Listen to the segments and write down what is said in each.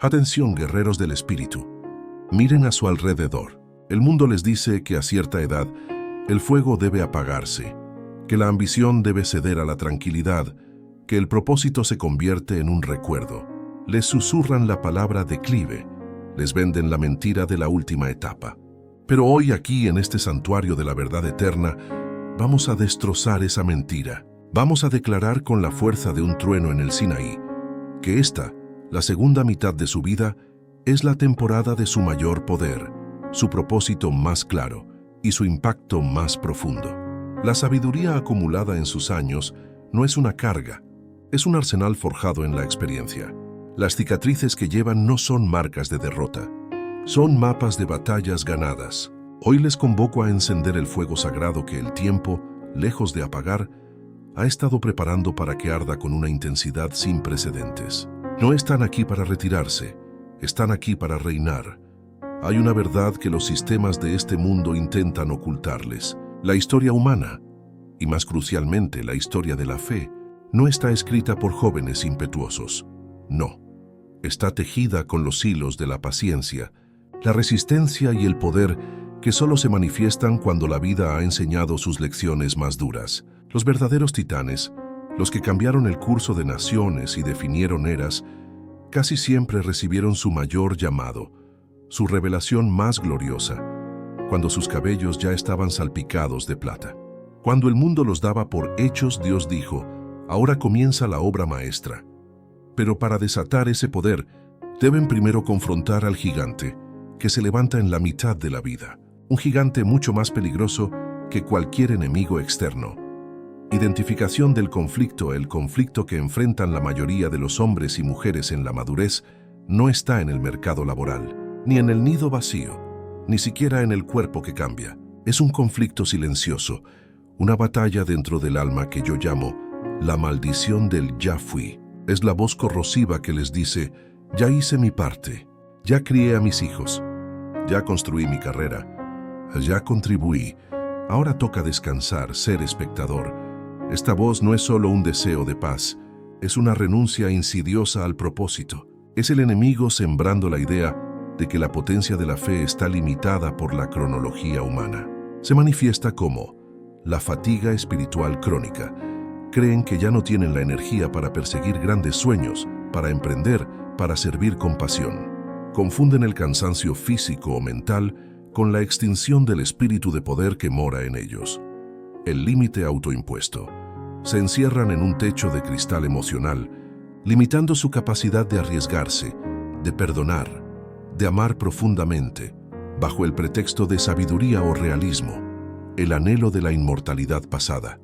Atención, guerreros del espíritu. Miren a su alrededor. El mundo les dice que a cierta edad el fuego debe apagarse, que la ambición debe ceder a la tranquilidad, que el propósito se convierte en un recuerdo. Les susurran la palabra declive, les venden la mentira de la última etapa. Pero hoy aquí, en este santuario de la verdad eterna, vamos a destrozar esa mentira. Vamos a declarar con la fuerza de un trueno en el Sinaí que esta, la segunda mitad de su vida, es la temporada de su mayor poder, su propósito más claro y su impacto más profundo. La sabiduría acumulada en sus años no es una carga, es un arsenal forjado en la experiencia. Las cicatrices que llevan no son marcas de derrota, son mapas de batallas ganadas. Hoy les convoco a encender el fuego sagrado que el tiempo, lejos de apagar, ha estado preparando para que arda con una intensidad sin precedentes. No están aquí para retirarse, están aquí para reinar. Hay una verdad que los sistemas de este mundo intentan ocultarles. La historia humana, y más crucialmente la historia de la fe, no está escrita por jóvenes impetuosos. No, está tejida con los hilos de la paciencia, la resistencia y el poder que solo se manifiestan cuando la vida ha enseñado sus lecciones más duras. Los verdaderos titanes, los que cambiaron el curso de naciones y definieron eras, casi siempre recibieron su mayor llamado, su revelación más gloriosa, cuando sus cabellos ya estaban salpicados de plata. Cuando el mundo los daba por hechos, Dios dijo: ahora comienza la obra maestra. Pero para desatar ese poder, deben primero confrontar al gigante, que se levanta en la mitad de la vida. Un gigante mucho más peligroso que cualquier enemigo externo. Identificación del conflicto. El conflicto que enfrentan la mayoría de los hombres y mujeres en la madurez no está en el mercado laboral, ni en el nido vacío, ni siquiera en el cuerpo que cambia. Es un conflicto silencioso, una batalla dentro del alma que yo llamo la maldición del ya fui. Es la voz corrosiva que les dice: ya hice mi parte, ya crié a mis hijos, ya construí mi carrera, ya contribuí, ahora toca descansar, ser espectador. Esta voz no es solo un deseo de paz, es una renuncia insidiosa al propósito. Es el enemigo sembrando la idea de que la potencia de la fe está limitada por la cronología humana. Se manifiesta como la fatiga espiritual crónica. Creen que ya no tienen la energía para perseguir grandes sueños, para emprender, para servir con pasión. Confunden el cansancio físico o mental con la extinción del espíritu de poder que mora en ellos. El límite autoimpuesto. Se encierran en un techo de cristal emocional, limitando su capacidad de arriesgarse, de perdonar, de amar profundamente, bajo el pretexto de sabiduría o realismo, el anhelo de la inmortalidad pasada.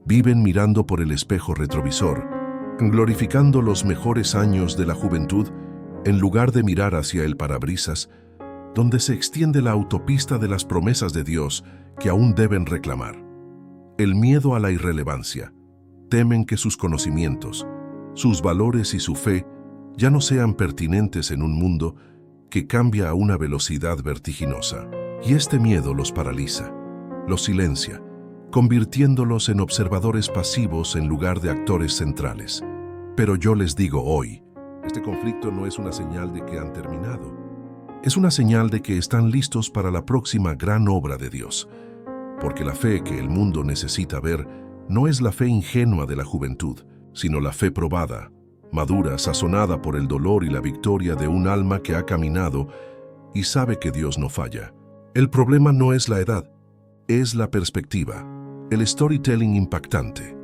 Viven mirando por el espejo retrovisor, glorificando los mejores años de la juventud, en lugar de mirar hacia el parabrisas, donde se extiende la autopista de las promesas de Dios que aún deben reclamar. El miedo a la irrelevancia. Temen que sus conocimientos, sus valores y su fe ya no sean pertinentes en un mundo que cambia a una velocidad vertiginosa. Y este miedo los paraliza, los silencia, convirtiéndolos en observadores pasivos en lugar de actores centrales. Pero yo les digo hoy, este conflicto no es una señal de que han terminado. Es una señal de que están listos para la próxima gran obra de Dios. Porque la fe que el mundo necesita ver no es la fe ingenua de la juventud, sino la fe probada, madura, sazonada por el dolor y la victoria de un alma que ha caminado y sabe que Dios no falla. El problema no es la edad, es la perspectiva, el storytelling impactante.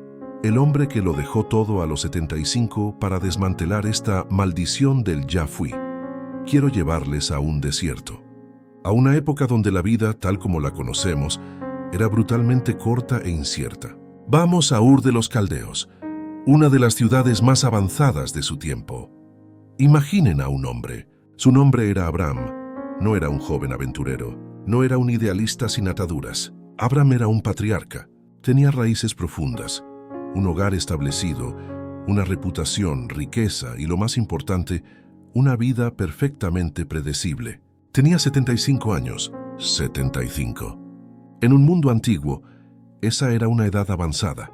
El hombre que lo dejó todo a los 75 para desmantelar esta maldición del ya fui. Quiero llevarles a un desierto, a una época donde la vida, tal como la conocemos, era brutalmente corta e incierta. Vamos a Ur de los Caldeos, una de las ciudades más avanzadas de su tiempo. Imaginen a un hombre. Su nombre era Abraham. No era un joven aventurero, no era un idealista sin ataduras. Abraham era un patriarca. Tenía raíces profundas, un hogar establecido, una reputación, riqueza y, lo más importante, una vida perfectamente predecible. Tenía 75 años. 75. En un mundo antiguo, esa era una edad avanzada,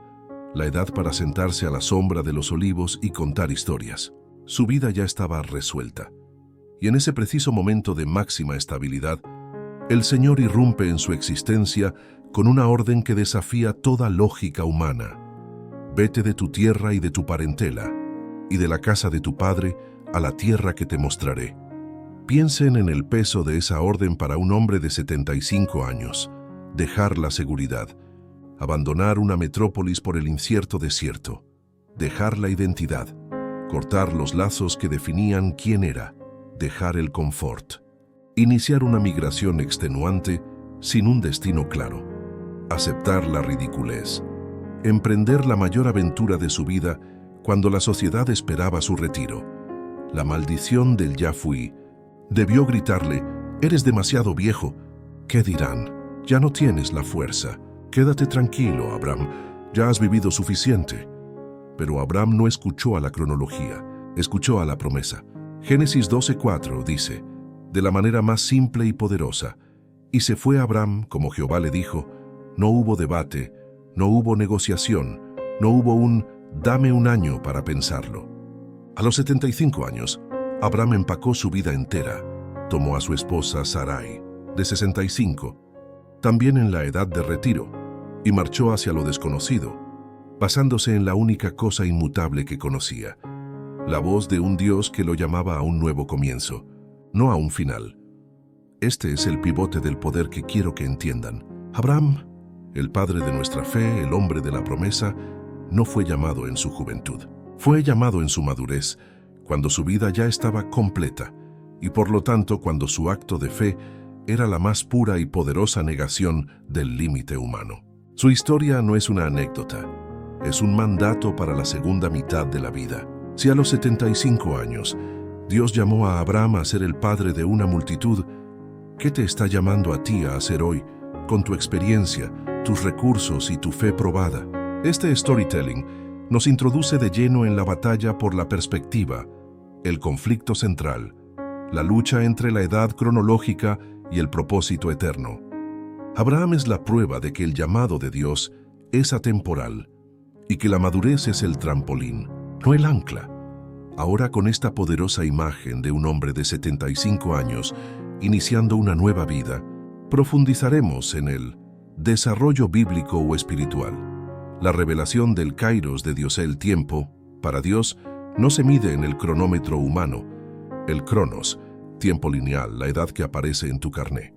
la edad para sentarse a la sombra de los olivos y contar historias. Su vida ya estaba resuelta. Y en ese preciso momento de máxima estabilidad, el Señor irrumpe en su existencia con una orden que desafía toda lógica humana. Vete de tu tierra y de tu parentela, y de la casa de tu padre a la tierra que te mostraré. Piensen en el peso de esa orden para un hombre de 75 años. Dejar la seguridad, abandonar una metrópolis por el incierto desierto, dejar la identidad, cortar los lazos que definían quién era, dejar el confort, iniciar una migración extenuante sin un destino claro, aceptar la ridiculez, emprender la mayor aventura de su vida cuando la sociedad esperaba su retiro. La maldición del ya fui debió gritarle: eres demasiado viejo. ¿Qué dirán? Ya no tienes la fuerza. Quédate tranquilo, Abraham, ya has vivido suficiente. Pero Abraham no escuchó a la cronología, escuchó a la promesa. Génesis 12:4 dice, de la manera más simple y poderosa: y se fue Abraham como Jehová le dijo. No hubo debate, no hubo negociación, no hubo un dame un año para pensarlo. A los 75 años, Abraham empacó su vida entera. Tomó a su esposa Sarai, de 65, también en la edad de retiro, y marchó hacia lo desconocido, basándose en la única cosa inmutable que conocía, la voz de un Dios que lo llamaba a un nuevo comienzo, no a un final. Este es el pivote del poder que quiero que entiendan. Abraham, el padre de nuestra fe, el hombre de la promesa, no fue llamado en su juventud. Fue llamado en su madurez, cuando su vida ya estaba completa, y por lo tanto cuando su acto de fe era la más pura y poderosa negación del límite humano. Su historia no es una anécdota, es un mandato para la segunda mitad de la vida. Si a los 75 años Dios llamó a Abraham a ser el padre de una multitud, ¿qué te está llamando a ti a hacer hoy, con tu experiencia, tus recursos y tu fe probada? Este storytelling nos introduce de lleno en la batalla por la perspectiva, el conflicto central, la lucha entre la edad cronológica y el propósito eterno. Abraham es la prueba de que el llamado de Dios es atemporal y que la madurez es el trampolín, no el ancla. Ahora, con esta poderosa imagen de un hombre de 75 años iniciando una nueva vida, profundizaremos en el desarrollo bíblico o espiritual. La revelación del kairos de Dios. El tiempo, para Dios, no se mide en el cronómetro humano, el cronos, tiempo lineal, la edad que aparece en tu carné.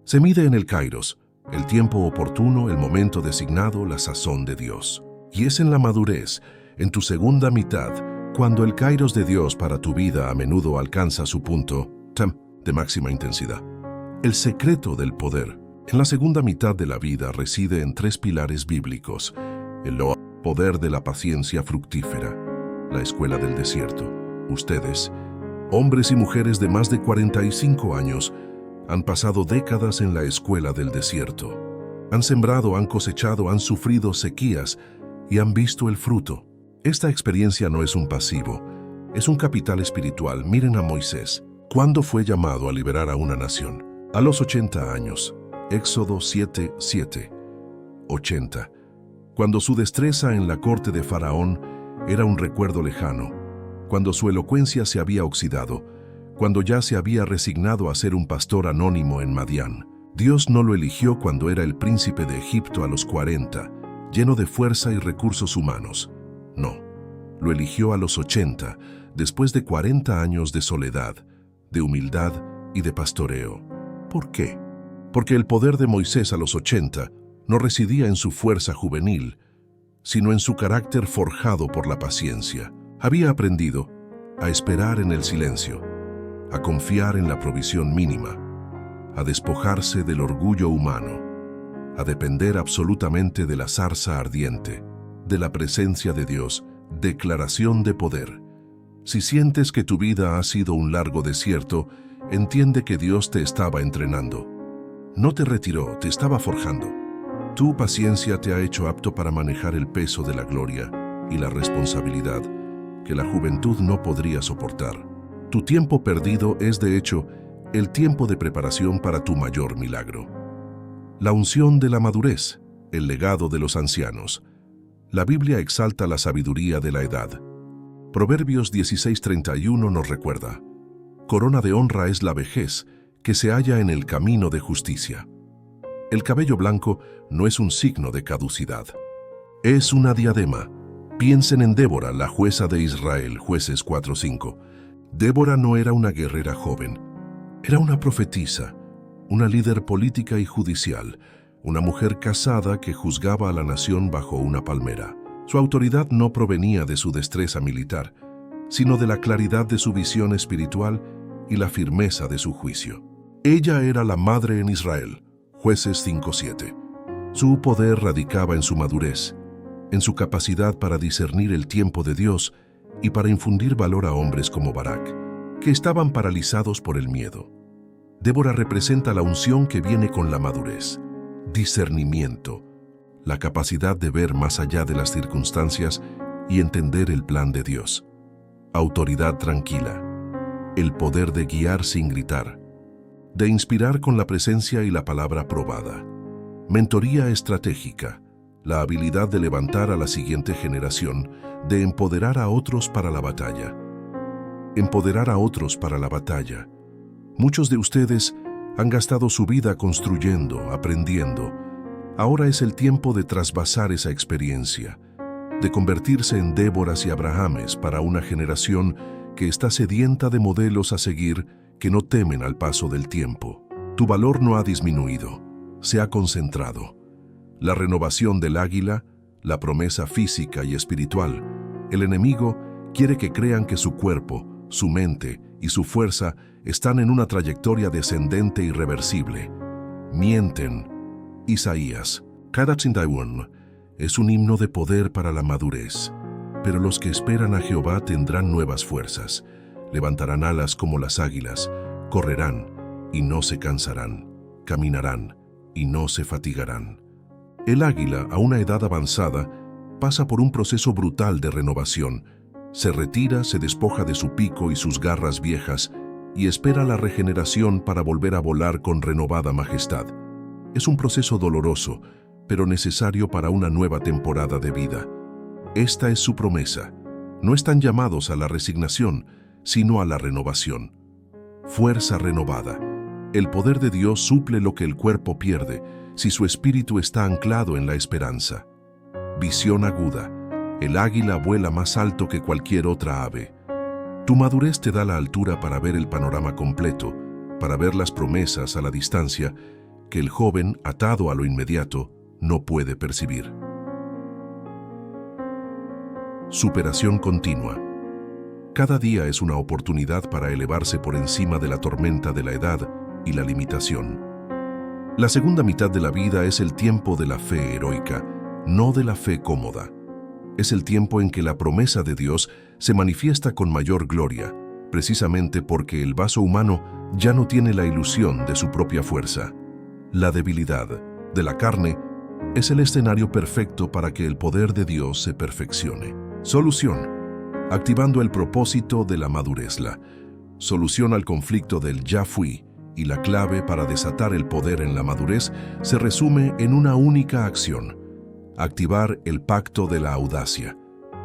Se mide en el kairos, el tiempo oportuno, el momento designado, la sazón de Dios. Y es en la madurez, en tu segunda mitad, cuando el kairos de Dios para tu vida a menudo alcanza su punto de máxima intensidad. El secreto del poder en la segunda mitad de la vida reside en tres pilares bíblicos: el poder de la paciencia fructífera, la escuela del desierto. Ustedes, hombres y mujeres de más de 45 años, han pasado décadas en la escuela del desierto. Han sembrado, han cosechado, han sufrido sequías y han visto el fruto. Esta experiencia no es un pasivo, es un capital espiritual. Miren a Moisés. ¿Cuándo fue llamado a liberar a una nación? A los 80 años. Éxodo 7:7. 80. Cuando su destreza en la corte de Faraón era un recuerdo lejano, cuando su elocuencia se había oxidado, cuando ya se había resignado a ser un pastor anónimo en Madián. Dios no lo eligió cuando era el príncipe de Egipto a los 40, lleno de fuerza y recursos humanos. No, lo eligió a los 80, después de 40 años de soledad, de humildad y de pastoreo. ¿Por qué? Porque el poder de Moisés a los 80 no residía en su fuerza juvenil, sino en su carácter forjado por la paciencia. Había aprendido a esperar en el silencio, a confiar en la provisión mínima, a despojarse del orgullo humano, a depender absolutamente de la zarza ardiente, de la presencia de Dios. Declaración de poder. Si sientes que tu vida ha sido un largo desierto, entiende que Dios te estaba entrenando. No te retiró, te estaba forjando. Tu paciencia te ha hecho apto para manejar el peso de la gloria y la responsabilidad que la juventud no podría soportar. Tu tiempo perdido es, de hecho, el tiempo de preparación para tu mayor milagro. La unción de la madurez, el legado de los ancianos. La Biblia exalta la sabiduría de la edad. Proverbios 16:31 nos recuerda: corona de honra es la vejez, que se halla en el camino de justicia. El cabello blanco no es un signo de caducidad. Es una diadema. Piensen en Débora, la jueza de Israel, Jueces 4:5. Débora no era una guerrera joven. Era una profetisa, una líder política y judicial, una mujer casada que juzgaba a la nación bajo una palmera. Su autoridad no provenía de su destreza militar, sino de la claridad de su visión espiritual y la firmeza de su juicio. Ella era la madre en Israel, Jueces 5:7. Su poder radicaba en su madurez, en su capacidad para discernir el tiempo de Dios y para infundir valor a hombres como Barak, que estaban paralizados por el miedo. Débora representa la unción que viene con la madurez, discernimiento, la capacidad de ver más allá de las circunstancias y entender el plan de Dios. Autoridad tranquila, el poder de guiar sin gritar, de inspirar con la presencia y la palabra probada. Mentoría estratégica, la habilidad de levantar a la siguiente generación, de empoderar a otros para la batalla. Empoderar a otros para la batalla. Muchos de ustedes han gastado su vida construyendo, aprendiendo. Ahora es el tiempo de trasvasar esa experiencia, de convertirse en Déboras y Abrahames para una generación que está sedienta de modelos a seguir que no temen al paso del tiempo. Tu valor no ha disminuido, se ha concentrado. La renovación del águila, la promesa física y espiritual. El enemigo quiere que crean que su cuerpo, su mente y su fuerza están en una trayectoria descendente irreversible. Mienten. Isaías, Kadatsindaiwon, es un himno de poder para la madurez. Pero los que esperan a Jehová tendrán nuevas fuerzas. Levantarán alas como las águilas, correrán y no se cansarán, caminarán y no se fatigarán. El águila, a una edad avanzada, pasa por un proceso brutal de renovación. Se retira, se despoja de su pico y sus garras viejas y espera la regeneración para volver a volar con renovada majestad. Es un proceso doloroso, pero necesario para una nueva temporada de vida. Esta es su promesa. No están llamados a la resignación, sino a la renovación. Fuerza renovada. El poder de Dios suple lo que el cuerpo pierde, si su espíritu está anclado en la esperanza. Visión aguda. El águila vuela más alto que cualquier otra ave. Tu madurez te da la altura para ver el panorama completo, para ver las promesas a la distancia que el joven, atado a lo inmediato, no puede percibir. Superación continua. Cada día es una oportunidad para elevarse por encima de la tormenta de la edad y la limitación. La segunda mitad de la vida es el tiempo de la fe heroica, no de la fe cómoda. Es el tiempo en que la promesa de Dios se manifiesta con mayor gloria, precisamente porque el vaso humano ya no tiene la ilusión de su propia fuerza. La debilidad de la carne es el escenario perfecto para que el poder de Dios se perfeccione. Solución. Activando el propósito de la madurez. La solución al conflicto del ya fui y la clave para desatar el poder en la madurez se resume en una única acción: activar el pacto de la audacia.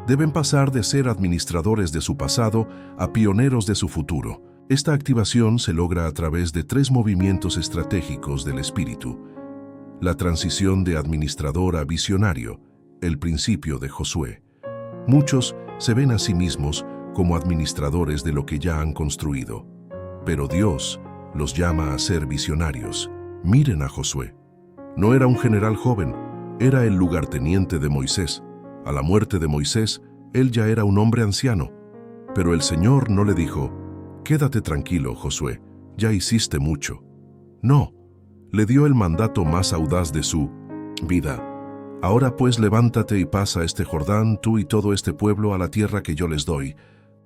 Deben pasar de ser administradores de su pasado a pioneros de su futuro. Esta activación se logra a través de 3 movimientos estratégicos del espíritu: la transición de administrador a visionario, el principio de Josué. Muchos se ven a sí mismos como administradores de lo que ya han construido, pero Dios los llama a ser visionarios. Miren a Josué. No era un general joven, era el lugarteniente de Moisés. A la muerte de Moisés, él ya era un hombre anciano. Pero el Señor no le dijo: «Quédate tranquilo, Josué, ya hiciste mucho». No, le dio el mandato más audaz de su vida. «Ahora pues levántate y pasa este Jordán, tú y todo este pueblo, a la tierra que yo les doy».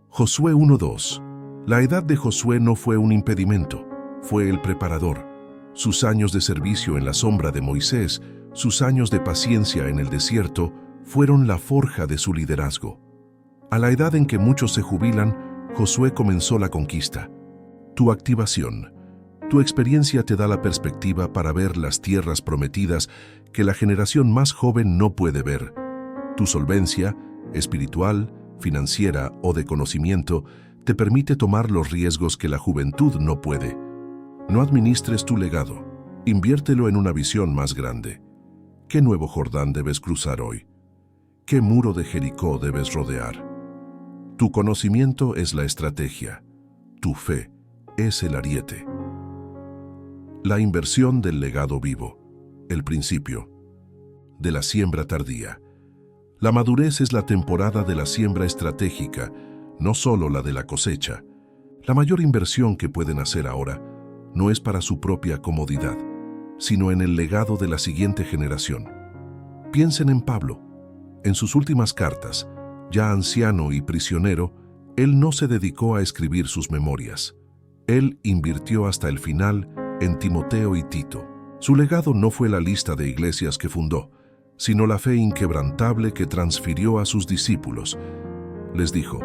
Josué 1:2. La edad de Josué no fue un impedimento, fue el preparador. Sus años de servicio en la sombra de Moisés, sus años de paciencia en el desierto, fueron la forja de su liderazgo. A la edad en que muchos se jubilan, Josué comenzó la conquista. Tu activación, tu experiencia te da la perspectiva para ver las tierras prometidas que la generación más joven no puede ver. Tu solvencia, espiritual, financiera o de conocimiento, te permite tomar los riesgos que la juventud no puede. No administres tu legado, inviértelo en una visión más grande. ¿Qué nuevo Jordán debes cruzar hoy? ¿Qué muro de Jericó debes rodear? Tu conocimiento es la estrategia, tu fe es el ariete. La inversión del legado vivo, el principio de la siembra tardía. La madurez es la temporada de la siembra estratégica, no solo la de la cosecha. La mayor inversión que pueden hacer ahora no es para su propia comodidad, sino en el legado de la siguiente generación. Piensen en Pablo. En sus últimas cartas, ya anciano y prisionero, él no se dedicó a escribir sus memorias. Él invirtió hasta el final en Timoteo y Tito. Su legado no fue la lista de iglesias que fundó, sino la fe inquebrantable que transfirió a sus discípulos. Les dijo: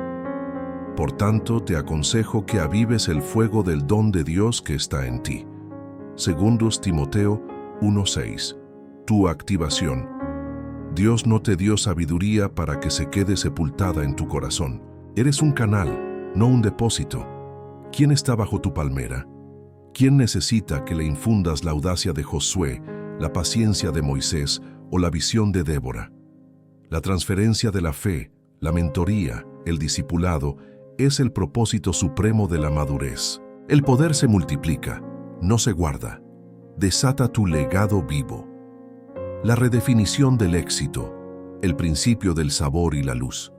por tanto, te aconsejo que avives el fuego del don de Dios que está en ti. Segundos Timoteo 1:6. Tu activación. Dios no te dio sabiduría para que se quede sepultada en tu corazón. Eres un canal, no un depósito. ¿Quién está bajo tu palmera? ¿Quién necesita que le infundas la audacia de Josué, la paciencia de Moisés o la visión de Débora? La transferencia de la fe, la mentoría, el discipulado, es el propósito supremo de la madurez. El poder se multiplica, no se guarda. Desata tu legado vivo. La redefinición del éxito, el principio del sabor y la luz.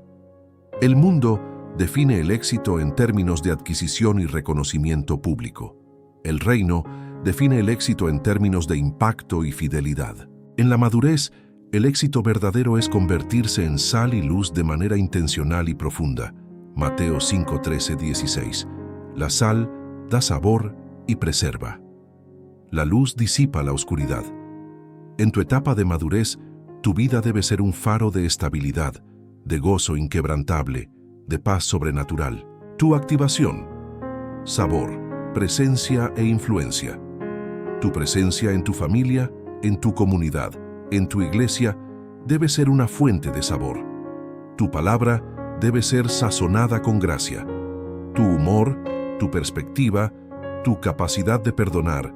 El mundo define el éxito en términos de adquisición y reconocimiento público. El reino define el éxito en términos de impacto y fidelidad. En la madurez, el éxito verdadero es convertirse en sal y luz de manera intencional y profunda. Mateo 5:13-16. La sal da sabor y preserva. La luz disipa la oscuridad. En tu etapa de madurez, tu vida debe ser un faro de estabilidad, de gozo inquebrantable, de paz sobrenatural. Tu activación. Sabor, presencia e influencia. Tu presencia en tu familia, en tu comunidad, en tu iglesia, debe ser una fuente de sabor. Tu palabra debe ser sazonada con gracia. Tu humor, tu perspectiva, tu capacidad de perdonar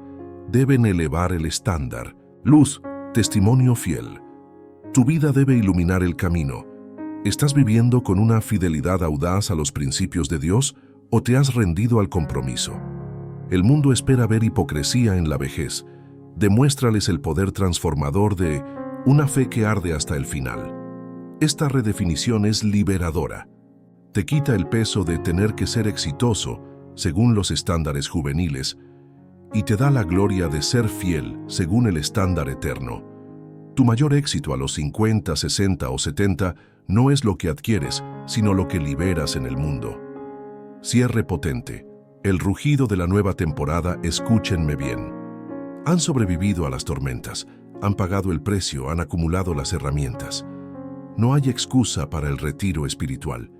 deben elevar el estándar. Luz, testimonio fiel. Tu vida debe iluminar el camino. ¿Estás viviendo con una fidelidad audaz a los principios de Dios o te has rendido al compromiso? El mundo espera ver hipocresía en la vejez. Demuéstrales el poder transformador de una fe que arde hasta el final. Esta redefinición es liberadora. Te quita el peso de tener que ser exitoso según los estándares juveniles y te da la gloria de ser fiel según el estándar eterno. Tu mayor éxito a los 50, 60 o 70 no es lo que adquieres, sino lo que liberas en el mundo. Cierre potente. El rugido de la nueva temporada, escúchenme bien. Han sobrevivido a las tormentas, han pagado el precio, han acumulado las herramientas. No hay excusa para el retiro espiritual.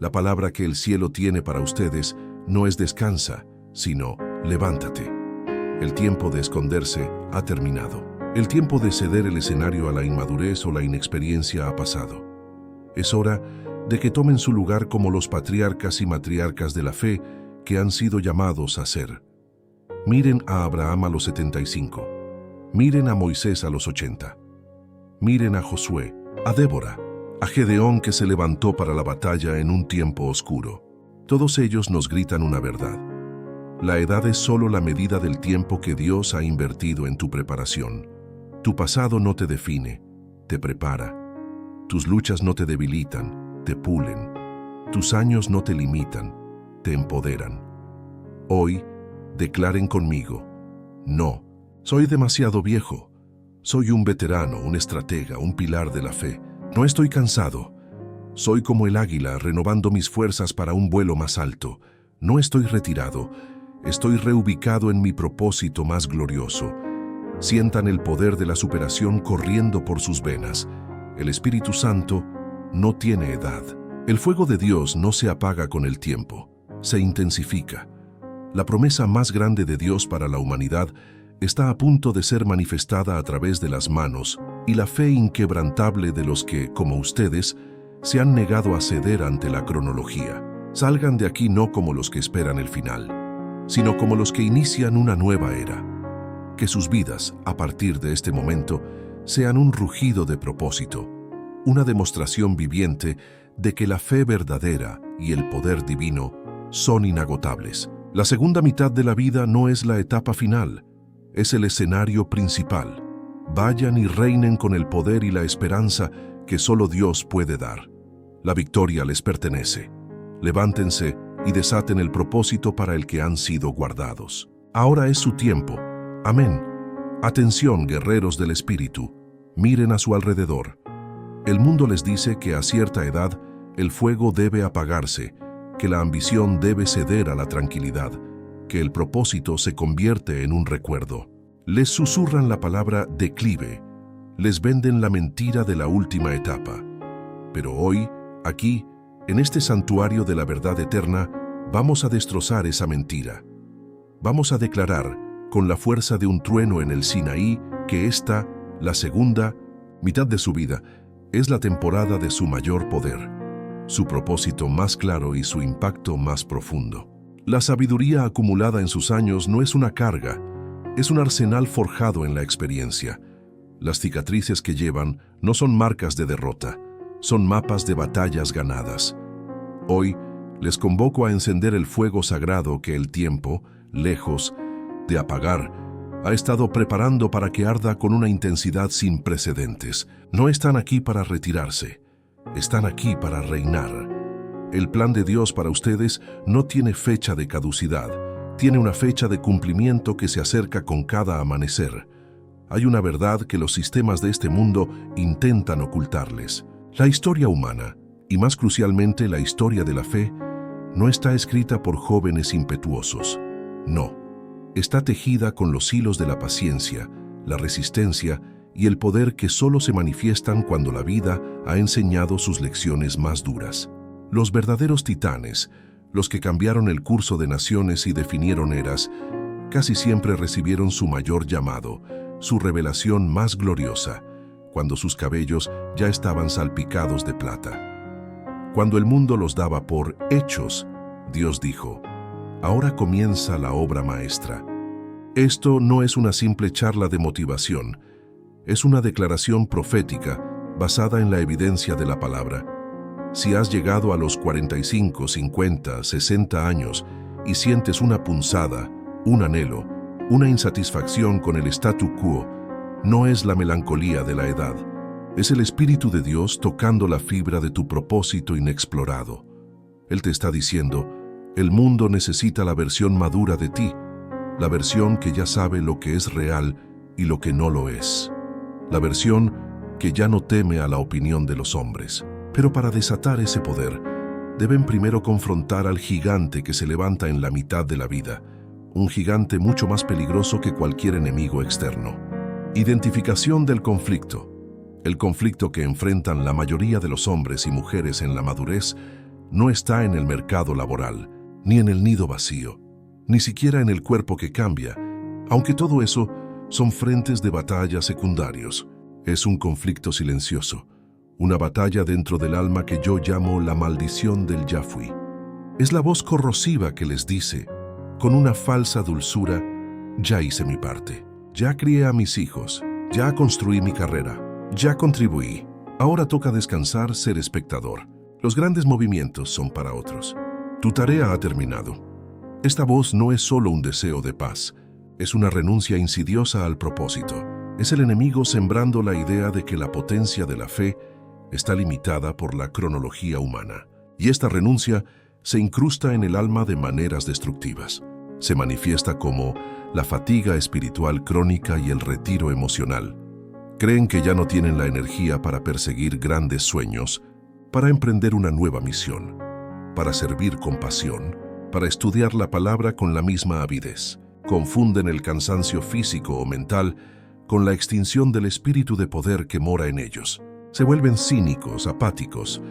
La palabra que el cielo tiene para ustedes no es descansa, sino levántate. El tiempo de esconderse ha terminado. El tiempo de ceder el escenario a la inmadurez o la inexperiencia ha pasado. Es hora de que tomen su lugar como los patriarcas y matriarcas de la fe que han sido llamados a ser. Miren a Abraham a los 75. Miren a Moisés a los 80. Miren a Josué, a Débora, a Gedeón que se levantó para la batalla en un tiempo oscuro. Todos ellos nos gritan una verdad. La edad es solo la medida del tiempo que Dios ha invertido en tu preparación. Tu pasado no te define, te prepara. Tus luchas no te debilitan, te pulen. Tus años no te limitan, te empoderan. Hoy, declaren conmigo: no, soy demasiado viejo. Soy un veterano, un estratega, un pilar de la fe. No estoy cansado. Soy como el águila, renovando mis fuerzas para un vuelo más alto. No estoy retirado. Estoy reubicado en mi propósito más glorioso. Sientan el poder de la superación corriendo por sus venas. El Espíritu Santo no tiene edad. El fuego de Dios no se apaga con el tiempo, se intensifica. La promesa más grande de Dios para la humanidad está a punto de ser manifestada a través de las manos y la fe inquebrantable de los que, como ustedes, se han negado a ceder ante la cronología. Salgan de aquí no como los que esperan el final, sino como los que inician una nueva era. Que sus vidas, a partir de este momento, sean un rugido de propósito, una demostración viviente de que la fe verdadera y el poder divino son inagotables. La segunda mitad de la vida no es la etapa final, es el escenario principal. Vayan y reinen con el poder y la esperanza que solo Dios puede dar. La victoria les pertenece. Levántense y desaten el propósito para el que han sido guardados. Ahora es su tiempo. Amén. Atención, guerreros del Espíritu. Miren a su alrededor. El mundo les dice que a cierta edad el fuego debe apagarse, que la ambición debe ceder a la tranquilidad, que el propósito se convierte en un recuerdo. Les susurran la palabra declive, les venden la mentira de la última etapa. Pero hoy, aquí, en este santuario de la verdad eterna, vamos a destrozar esa mentira. Vamos a declarar, con la fuerza de un trueno en el Sinaí, que esta, la segunda mitad de su vida, es la temporada de su mayor poder, su propósito más claro y su impacto más profundo. La sabiduría acumulada en sus años no es una carga, es un arsenal forjado en la experiencia. Las cicatrices que llevan no son marcas de derrota, son mapas de batallas ganadas. Hoy les convoco a encender el fuego sagrado que el tiempo, lejos de apagar, ha estado preparando para que arda con una intensidad sin precedentes. No están aquí para retirarse, están aquí para reinar. El plan de Dios para ustedes no tiene fecha de caducidad, tiene una fecha de cumplimiento que se acerca con cada amanecer. Hay una verdad que los sistemas de este mundo intentan ocultarles. La historia humana, y más crucialmente la historia de la fe, no está escrita por jóvenes impetuosos. No, está tejida con los hilos de la paciencia, la resistencia y el poder que solo se manifiestan cuando la vida ha enseñado sus lecciones más duras. Los verdaderos titanes, los que cambiaron el curso de naciones y definieron eras, casi siempre recibieron su mayor llamado, su revelación más gloriosa, cuando sus cabellos ya estaban salpicados de plata. Cuando el mundo los daba por hechos, Dios dijo: ahora comienza la obra maestra. Esto no es una simple charla de motivación, es una declaración profética basada en la evidencia de la palabra. Si has llegado a los 45, 50, 60 años y sientes una punzada, un anhelo, una insatisfacción con el statu quo, no es la melancolía de la edad, es el Espíritu de Dios tocando la fibra de tu propósito inexplorado. Él te está diciendo: el mundo necesita la versión madura de ti, la versión que ya sabe lo que es real y lo que no lo es, la versión que ya no teme a la opinión de los hombres. Pero para desatar ese poder, deben primero confrontar al gigante que se levanta en la mitad de la vida, un gigante mucho más peligroso que cualquier enemigo externo. Identificación del conflicto. El conflicto que enfrentan la mayoría de los hombres y mujeres en la madurez no está en el mercado laboral, ni en el nido vacío, ni siquiera en el cuerpo que cambia, aunque todo eso son frentes de batalla secundarios. Es un conflicto silencioso, una batalla dentro del alma que yo llamo la maldición del ya fui. Es la voz corrosiva que les dice, con una falsa dulzura: ya hice mi parte, ya crié a mis hijos, ya construí mi carrera, ya contribuí, ahora toca descansar, ser espectador. Los grandes movimientos son para otros. Tu tarea ha terminado. Esta voz no es solo un deseo de paz, es una renuncia insidiosa al propósito. Es el enemigo sembrando la idea de que la potencia de la fe está limitada por la cronología humana. Y esta renuncia se incrusta en el alma de maneras destructivas. Se manifiesta como la fatiga espiritual crónica y el retiro emocional. Creen que ya no tienen la energía para perseguir grandes sueños, para emprender una nueva misión, para servir con pasión, para estudiar la palabra con la misma avidez. Confunden el cansancio físico o mental con la extinción del espíritu de poder que mora en ellos. Se vuelven cínicos, apáticos,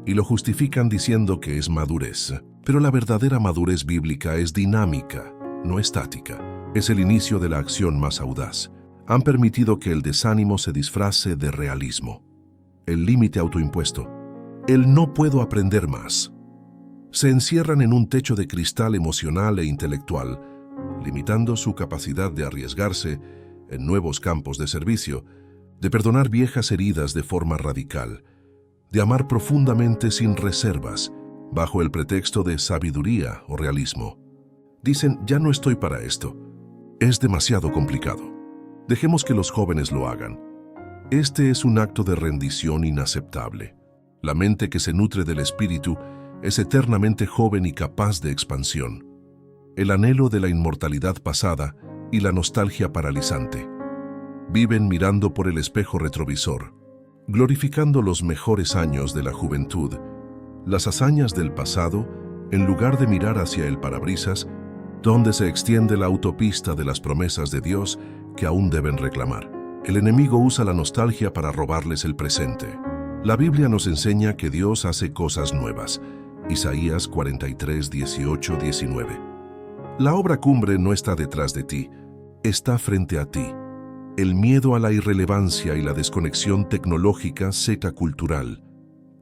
y lo justifican diciendo que es madurez. Pero la verdadera madurez bíblica es dinámica, no estática. Es el inicio de la acción más audaz. Han permitido que el desánimo se disfrace de realismo. El límite autoimpuesto. El no puedo aprender más. Se encierran en un techo de cristal emocional e intelectual, limitando su capacidad de arriesgarse en nuevos campos de servicio, de perdonar viejas heridas de forma radical, de amar profundamente sin reservas, bajo el pretexto de sabiduría o realismo. Dicen, ya no estoy para esto. Es demasiado complicado. Dejemos que los jóvenes lo hagan. Este es un acto de rendición inaceptable. La mente que se nutre del espíritu es eternamente joven y capaz de expansión. El anhelo de la inmortalidad pasada y la nostalgia paralizante. Viven mirando por el espejo retrovisor, glorificando los mejores años de la juventud, las hazañas del pasado, en lugar de mirar hacia el parabrisas, donde se extiende la autopista de las promesas de Dios que aún deben reclamar. El enemigo usa la nostalgia para robarles el presente. La Biblia nos enseña que Dios hace cosas nuevas. Isaías 43, 18, 19. La obra cumbre no está detrás de ti, está frente a ti. El miedo a la irrelevancia y la desconexión tecnológica seca cultural.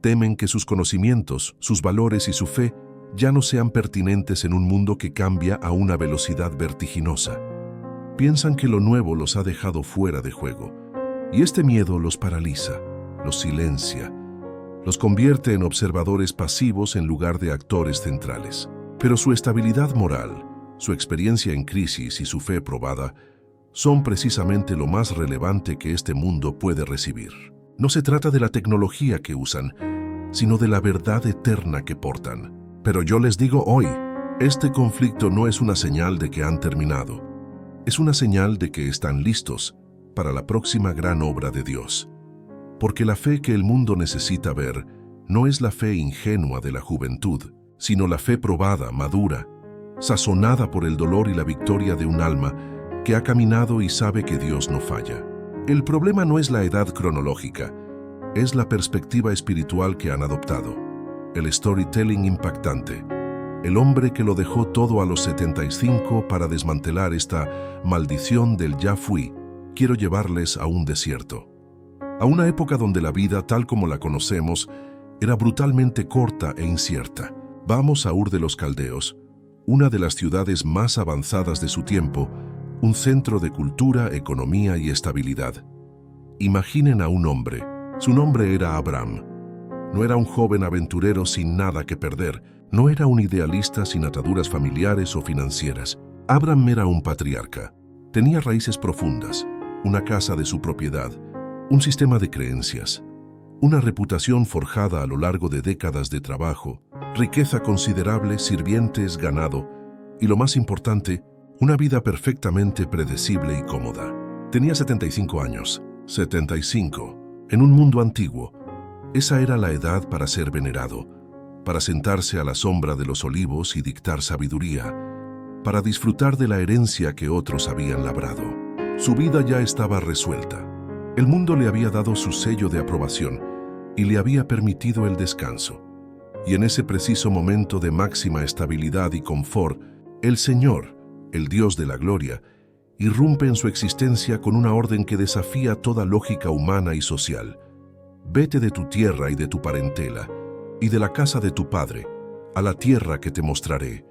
Temen que sus conocimientos, sus valores y su fe ya no sean pertinentes en un mundo que cambia a una velocidad vertiginosa. Piensan que lo nuevo los ha dejado fuera de juego, y este miedo los paraliza, los silencia, los convierte en observadores pasivos en lugar de actores centrales. Pero su estabilidad moral, su experiencia en crisis y su fe probada son precisamente lo más relevante que este mundo puede recibir. No se trata de la tecnología que usan, sino de la verdad eterna que portan. Pero yo les digo hoy, este conflicto no es una señal de que han terminado. Es una señal de que están listos para la próxima gran obra de Dios. Porque la fe que el mundo necesita ver no es la fe ingenua de la juventud, sino la fe probada, madura, sazonada por el dolor y la victoria de un alma que ha caminado y sabe que Dios no falla. El problema no es la edad cronológica, es la perspectiva espiritual que han adoptado, el storytelling impactante, el hombre que lo dejó todo a los 75 para desmantelar esta maldición del ya fui. Quiero llevarles a un desierto, a una época donde la vida tal como la conocemos era brutalmente corta e incierta. Vamos a Ur de los Caldeos, una de las ciudades más avanzadas de su tiempo, un centro de cultura, economía y estabilidad. Imaginen a un hombre. Su nombre era Abraham. No era un joven aventurero sin nada que perder, no era un idealista sin ataduras familiares o financieras. Abraham era un patriarca. Tenía raíces profundas, una casa de su propiedad, un sistema de creencias, una reputación forjada a lo largo de décadas de trabajo, riqueza considerable, sirvientes, ganado y, lo más importante, una vida perfectamente predecible y cómoda. Tenía 75 años. 75. En un mundo antiguo, esa era la edad para ser venerado, para sentarse a la sombra de los olivos y dictar sabiduría, para disfrutar de la herencia que otros habían labrado. Su vida ya estaba resuelta. El mundo le había dado su sello de aprobación y le había permitido el descanso. Y en ese preciso momento de máxima estabilidad y confort, el Señor, el Dios de la gloria, irrumpe en su existencia con una orden que desafía toda lógica humana y social. Vete de tu tierra y de tu parentela, y de la casa de tu padre, a la tierra que te mostraré.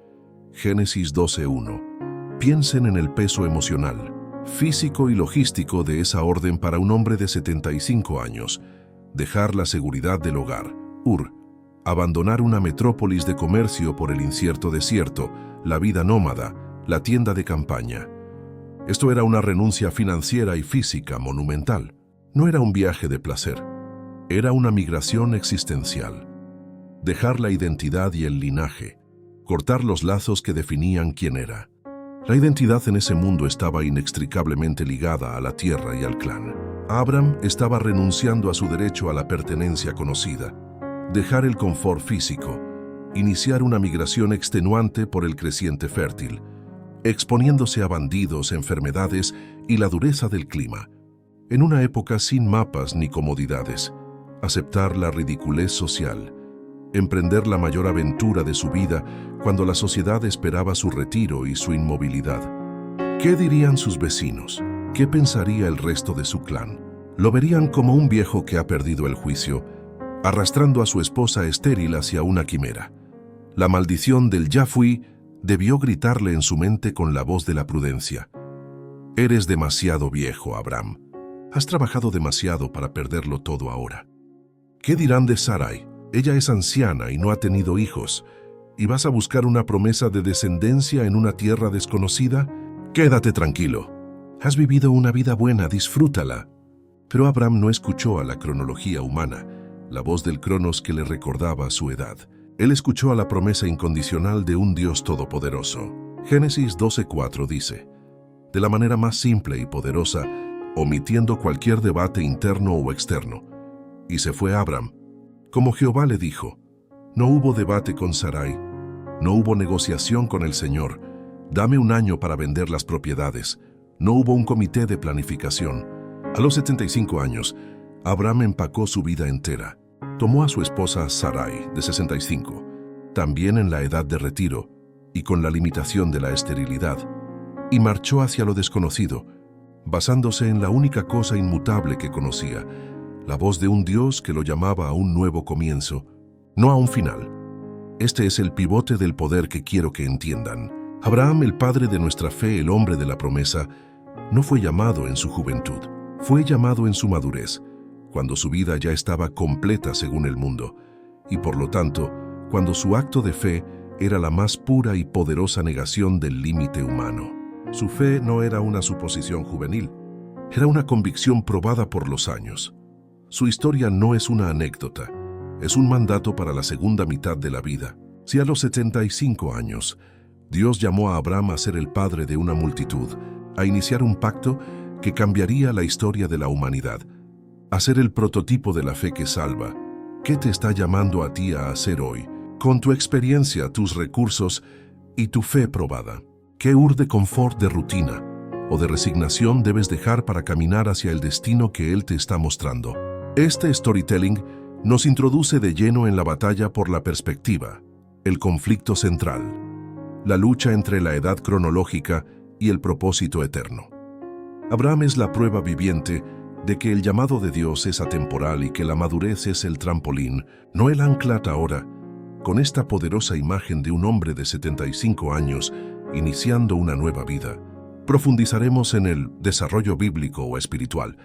Génesis 12:1. Piensen en el peso emocional, físico y logístico de esa orden para un hombre de 75 años. Dejar la seguridad del hogar, Ur, abandonar una metrópolis de comercio por el incierto desierto, la vida nómada, la tienda de campaña. Esto era una renuncia financiera y física monumental. No era un viaje de placer. Era una migración existencial. Dejar la identidad y el linaje. Cortar los lazos que definían quién era. La identidad en ese mundo estaba inextricablemente ligada a la tierra y al clan. Abraham estaba renunciando a su derecho a la pertenencia conocida. Dejar el confort físico. Iniciar una migración extenuante por el creciente fértil, exponiéndose a bandidos, enfermedades y la dureza del clima. En una época sin mapas ni comodidades, aceptar la ridiculez social, emprender la mayor aventura de su vida cuando la sociedad esperaba su retiro y su inmovilidad. ¿Qué dirían sus vecinos? ¿Qué pensaría el resto de su clan? Lo verían como un viejo que ha perdido el juicio, arrastrando a su esposa estéril hacia una quimera. La maldición del ya fui debió gritarle en su mente con la voz de la prudencia. Eres demasiado viejo, Abraham. Has trabajado demasiado para perderlo todo ahora. ¿Qué dirán de Sarai? Ella es anciana y no ha tenido hijos. ¿Y vas a buscar una promesa de descendencia en una tierra desconocida? Quédate tranquilo. Has vivido una vida buena, disfrútala. Pero Abraham no escuchó a la cronología humana, la voz del Cronos que le recordaba su edad. Él escuchó a la promesa incondicional de un Dios todopoderoso. Génesis 12:4 dice: de la manera más simple y poderosa, omitiendo cualquier debate interno o externo. Y se fue Abraham. Como Jehová le dijo, no hubo debate con Sarai, no hubo negociación con el Señor. Dame un año para vender las propiedades. No hubo un comité de planificación. A los 75 años, Abraham empacó su vida entera. Tomó a su esposa Sarai, de 65, también en la edad de retiro y con la limitación de la esterilidad, y marchó hacia lo desconocido, basándose en la única cosa inmutable que conocía, la voz de un Dios que lo llamaba a un nuevo comienzo, no a un final. Este es el pivote del poder que quiero que entiendan. Abraham, el padre de nuestra fe, el hombre de la promesa, no fue llamado en su juventud, fue llamado en su madurez, cuando su vida ya estaba completa según el mundo, y por lo tanto, cuando su acto de fe era la más pura y poderosa negación del límite humano. Su fe no era una suposición juvenil, era una convicción probada por los años. Su historia no es una anécdota, es un mandato para la segunda mitad de la vida. Si a los 75 años, Dios llamó a Abraham a ser el padre de una multitud, a iniciar un pacto que cambiaría la historia de la humanidad, a ser el prototipo de la fe que salva, ¿qué te está llamando a ti a hacer hoy, con tu experiencia, tus recursos y tu fe probada? ¿Qué de confort, de rutina o de resignación debes dejar para caminar hacia el destino que Él te está mostrando? Este storytelling nos introduce de lleno en la batalla por la perspectiva, el conflicto central, la lucha entre la edad cronológica y el propósito eterno. Abraham es la prueba viviente de que el llamado de Dios es atemporal y que la madurez es el trampolín, no el ancla ahora. Con esta poderosa imagen de un hombre de 75 años iniciando una nueva vida, profundizaremos en el desarrollo bíblico o espiritual,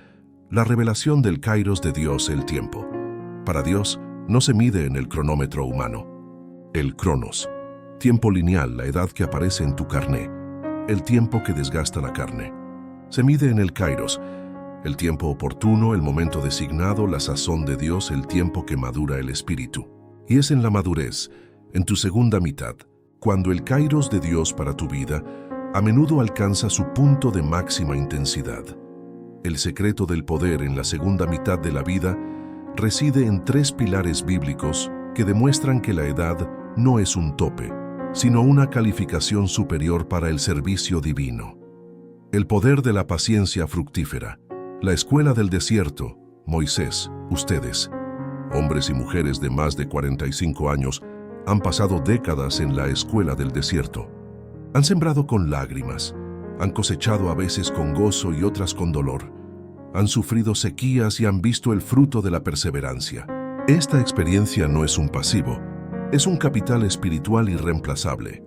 la revelación del kairos de Dios, el tiempo. Para Dios no se mide en el cronómetro humano. El cronos, tiempo lineal, la edad que aparece en tu carné, el tiempo que desgasta la carne. Se mide en el kairos, el tiempo oportuno, el momento designado, la sazón de Dios, el tiempo que madura el espíritu. Y es en la madurez, en tu segunda mitad, cuando el kairos de Dios para tu vida a menudo alcanza su punto de máxima intensidad. El secreto del poder en la segunda mitad de la vida reside en 3 pilares bíblicos que demuestran que la edad no es un tope, sino una calificación superior para el servicio divino. El poder de la paciencia fructífera. La escuela del desierto, Moisés, ustedes, hombres y mujeres de más de 45 años, han pasado décadas en la escuela del desierto. Han sembrado con lágrimas, han cosechado a veces con gozo y otras con dolor. Han sufrido sequías y han visto el fruto de la perseverancia. Esta experiencia no es un pasivo, es un capital espiritual irreemplazable.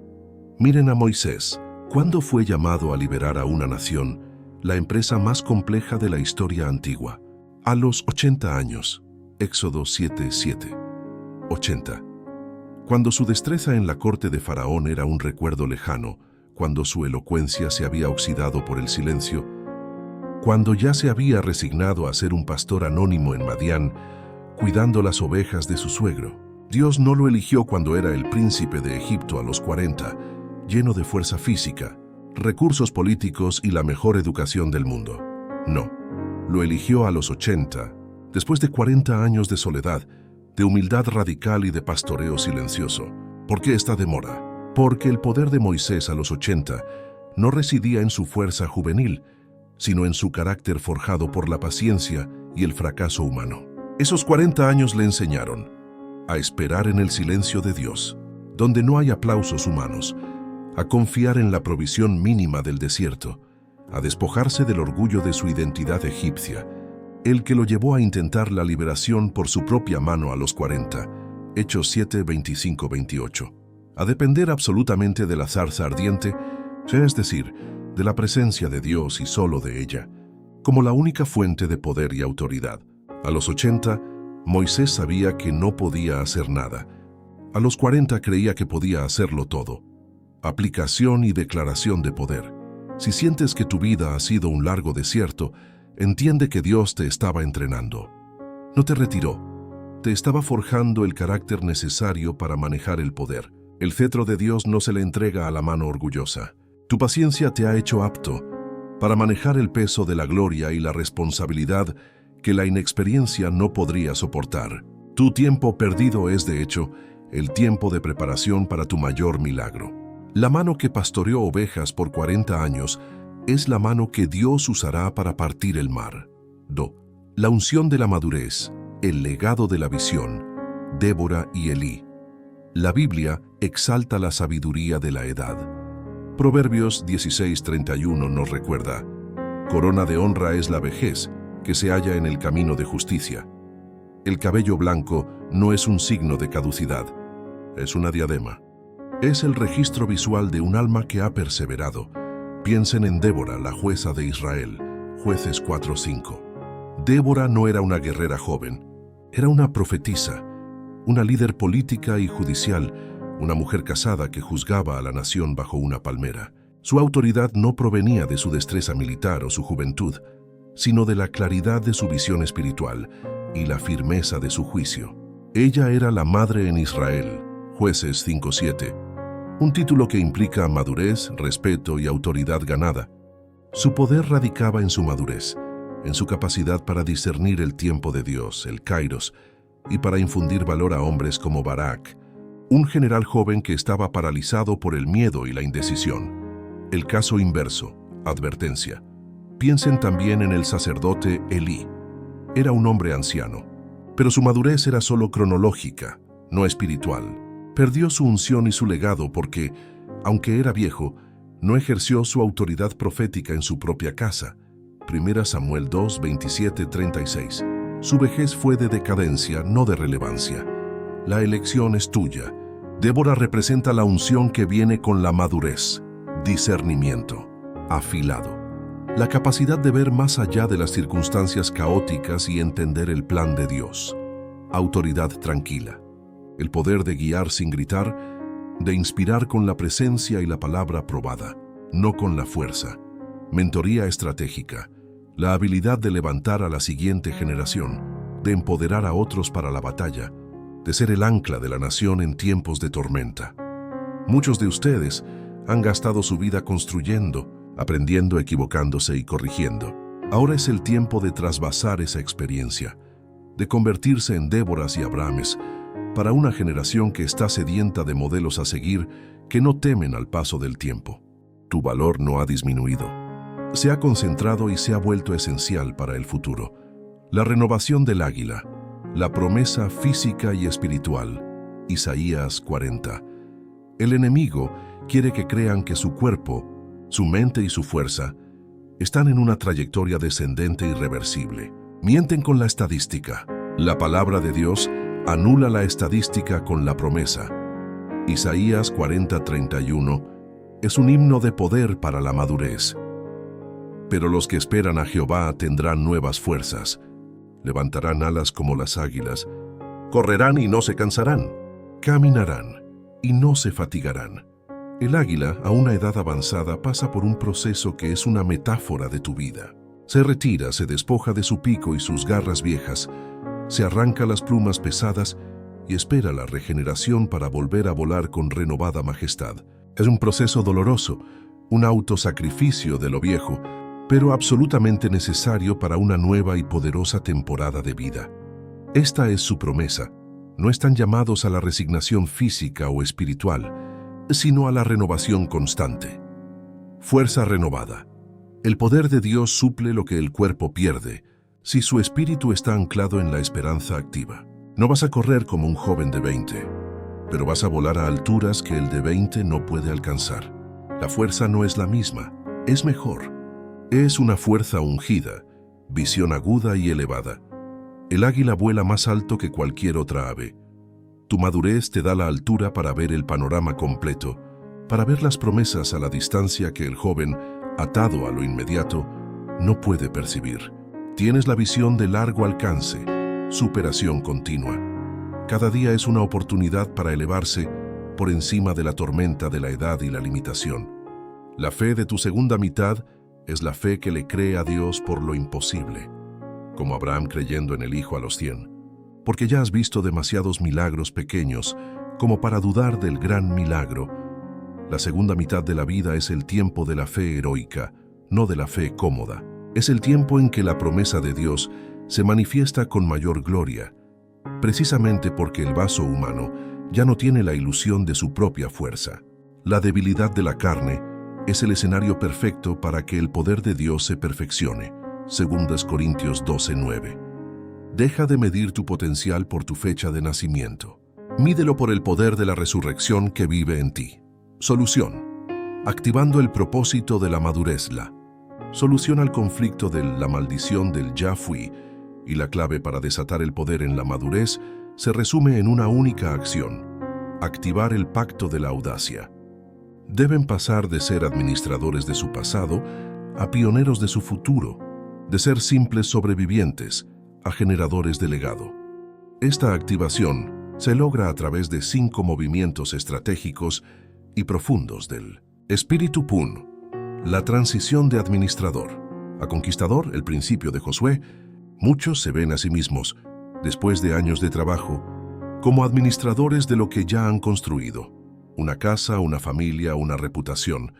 Miren a Moisés, cuando fue llamado a liberar a una nación, la empresa más compleja de la historia antigua. A los 80 años, Éxodo 7:7. 80. Cuando su destreza en la corte de Faraón era un recuerdo lejano, cuando su elocuencia se había oxidado por el silencio, cuando ya se había resignado a ser un pastor anónimo en Madián, cuidando las ovejas de su suegro. Dios no lo eligió cuando era el príncipe de Egipto a los 40, lleno de fuerza física, recursos políticos y la mejor educación del mundo. No, lo eligió a los 80, después de 40 años de soledad, de humildad radical y de pastoreo silencioso. ¿Por qué esta demora? Porque el poder de Moisés a los 80 no residía en su fuerza juvenil, sino en su carácter forjado por la paciencia y el fracaso humano. Esos 40 años le enseñaron a esperar en el silencio de Dios, donde no hay aplausos humanos, a confiar en la provisión mínima del desierto, a despojarse del orgullo de su identidad egipcia, el que lo llevó a intentar la liberación por su propia mano a los 40, Hechos 7, 25, 28. a depender absolutamente de la zarza ardiente, es decir, de la presencia de Dios y solo de ella, como la única fuente de poder y autoridad. A los 80, Moisés sabía que no podía hacer nada. A los 40 creía que podía hacerlo todo. Aplicación y declaración de poder. Si sientes que tu vida ha sido un largo desierto, entiende que Dios te estaba entrenando. No te retiró. Te estaba forjando el carácter necesario para manejar el poder. El cetro de Dios no se le entrega a la mano orgullosa. Tu paciencia te ha hecho apto para manejar el peso de la gloria y la responsabilidad que la inexperiencia no podría soportar. Tu tiempo perdido es, de hecho, el tiempo de preparación para tu mayor milagro. La mano que pastoreó ovejas por 40 años es la mano que Dios usará para partir el mar. La unción de la madurez, el legado de la visión, Débora y Elí. La Biblia exalta la sabiduría de la edad. Proverbios 16:31 nos recuerda: corona de honra es la vejez, que se halla en el camino de justicia. El cabello blanco no es un signo de caducidad, es una diadema. Es el registro visual de un alma que ha perseverado. Piensen en Débora, la jueza de Israel, Jueces 4:5. Débora no era una guerrera joven, era una profetisa, una líder política y judicial, una mujer casada que juzgaba a la nación bajo una palmera. Su autoridad no provenía de su destreza militar o su juventud, sino de la claridad de su visión espiritual y la firmeza de su juicio. Ella era la madre en Israel, Jueces 5:7, un título que implica madurez, respeto y autoridad ganada. Su poder radicaba en su madurez, en su capacidad para discernir el tiempo de Dios, el Kairos, y para infundir valor a hombres como Barak, un general joven que estaba paralizado por el miedo y la indecisión. El caso inverso, advertencia. Piensen también en el sacerdote Elí. Era un hombre anciano, pero su madurez era solo cronológica, no espiritual. Perdió su unción y su legado porque, aunque era viejo, no ejerció su autoridad profética en su propia casa. 1 Samuel 2, 27, 36. Su vejez fue de decadencia, no de relevancia. La elección es tuya. Débora representa la unción que viene con la madurez, discernimiento, afilado. La capacidad de ver más allá de las circunstancias caóticas y entender el plan de Dios. Autoridad tranquila. El poder de guiar sin gritar, de inspirar con la presencia y la palabra probada, no con la fuerza. Mentoría estratégica. La habilidad de levantar a la siguiente generación, de empoderar a otros para la batalla, de ser el ancla de la nación en tiempos de tormenta. Muchos de ustedes han gastado su vida construyendo, aprendiendo, equivocándose y corrigiendo. Ahora es el tiempo de trasvasar esa experiencia, de convertirse en Déboras y Abrahames, para una generación que está sedienta de modelos a seguir que no temen al paso del tiempo. Tu valor no ha disminuido. Se ha concentrado y se ha vuelto esencial para el futuro. La renovación del águila, la promesa física y espiritual. Isaías 40. El enemigo quiere que crean que su cuerpo, su mente y su fuerza están en una trayectoria descendente irreversible. Mienten con la estadística. La palabra de Dios anula la estadística con la promesa. Isaías 40:31 es un himno de poder para la madurez. Pero los que esperan a Jehová tendrán nuevas fuerzas. Levantarán alas como las águilas. Correrán y no se cansarán. Caminarán y no se fatigarán. El águila, a una edad avanzada, pasa por un proceso que es una metáfora de tu vida. Se retira, se despoja de su pico y sus garras viejas, se arranca las plumas pesadas y espera la regeneración para volver a volar con renovada majestad. Es un proceso doloroso, un autosacrificio de lo viejo, pero absolutamente necesario para una nueva y poderosa temporada de vida. Esta es su promesa. No están llamados a la resignación física o espiritual, sino a la renovación constante. Fuerza renovada. El poder de Dios suple lo que el cuerpo pierde, si su espíritu está anclado en la esperanza activa. No vas a correr como un joven de 20, pero vas a volar a alturas que el de 20 no puede alcanzar. La fuerza no es la misma, es mejor. Es una fuerza ungida, visión aguda y elevada. El águila vuela más alto que cualquier otra ave. Tu madurez te da la altura para ver el panorama completo, para ver las promesas a la distancia que el joven, atado a lo inmediato, no puede percibir. Tienes la visión de largo alcance, superación continua. Cada día es una oportunidad para elevarse por encima de la tormenta de la edad y la limitación. La fe de tu segunda mitad es la fe que le cree a Dios por lo imposible, como Abraham creyendo en el Hijo a los 100, porque ya has visto demasiados milagros pequeños como para dudar del gran milagro. La segunda mitad de la vida es el tiempo de la fe heroica, no de la fe cómoda. Es el tiempo en que la promesa de Dios se manifiesta con mayor gloria, precisamente porque el vaso humano ya no tiene la ilusión de su propia fuerza. La debilidad de la carne es el escenario perfecto para que el poder de Dios se perfeccione. 2 Corintios 12:9. Deja de medir tu potencial por tu fecha de nacimiento. Mídelo por el poder de la resurrección que vive en ti. Solución. Activando el propósito de la madurez. La solución al conflicto de la maldición del ya fui y la clave para desatar el poder en la madurez se resume en una única acción: activar el pacto de la audacia. Deben pasar de ser administradores de su pasado a pioneros de su futuro, de ser simples sobrevivientes a generadores de legado. Esta activación se logra a través de 5 movimientos estratégicos y profundos del espíritu Pun. La transición de administrador a conquistador, el principio de Josué. Muchos se ven a sí mismos, después de años de trabajo, como administradores de lo que ya han construido. Una casa, una familia, una reputación.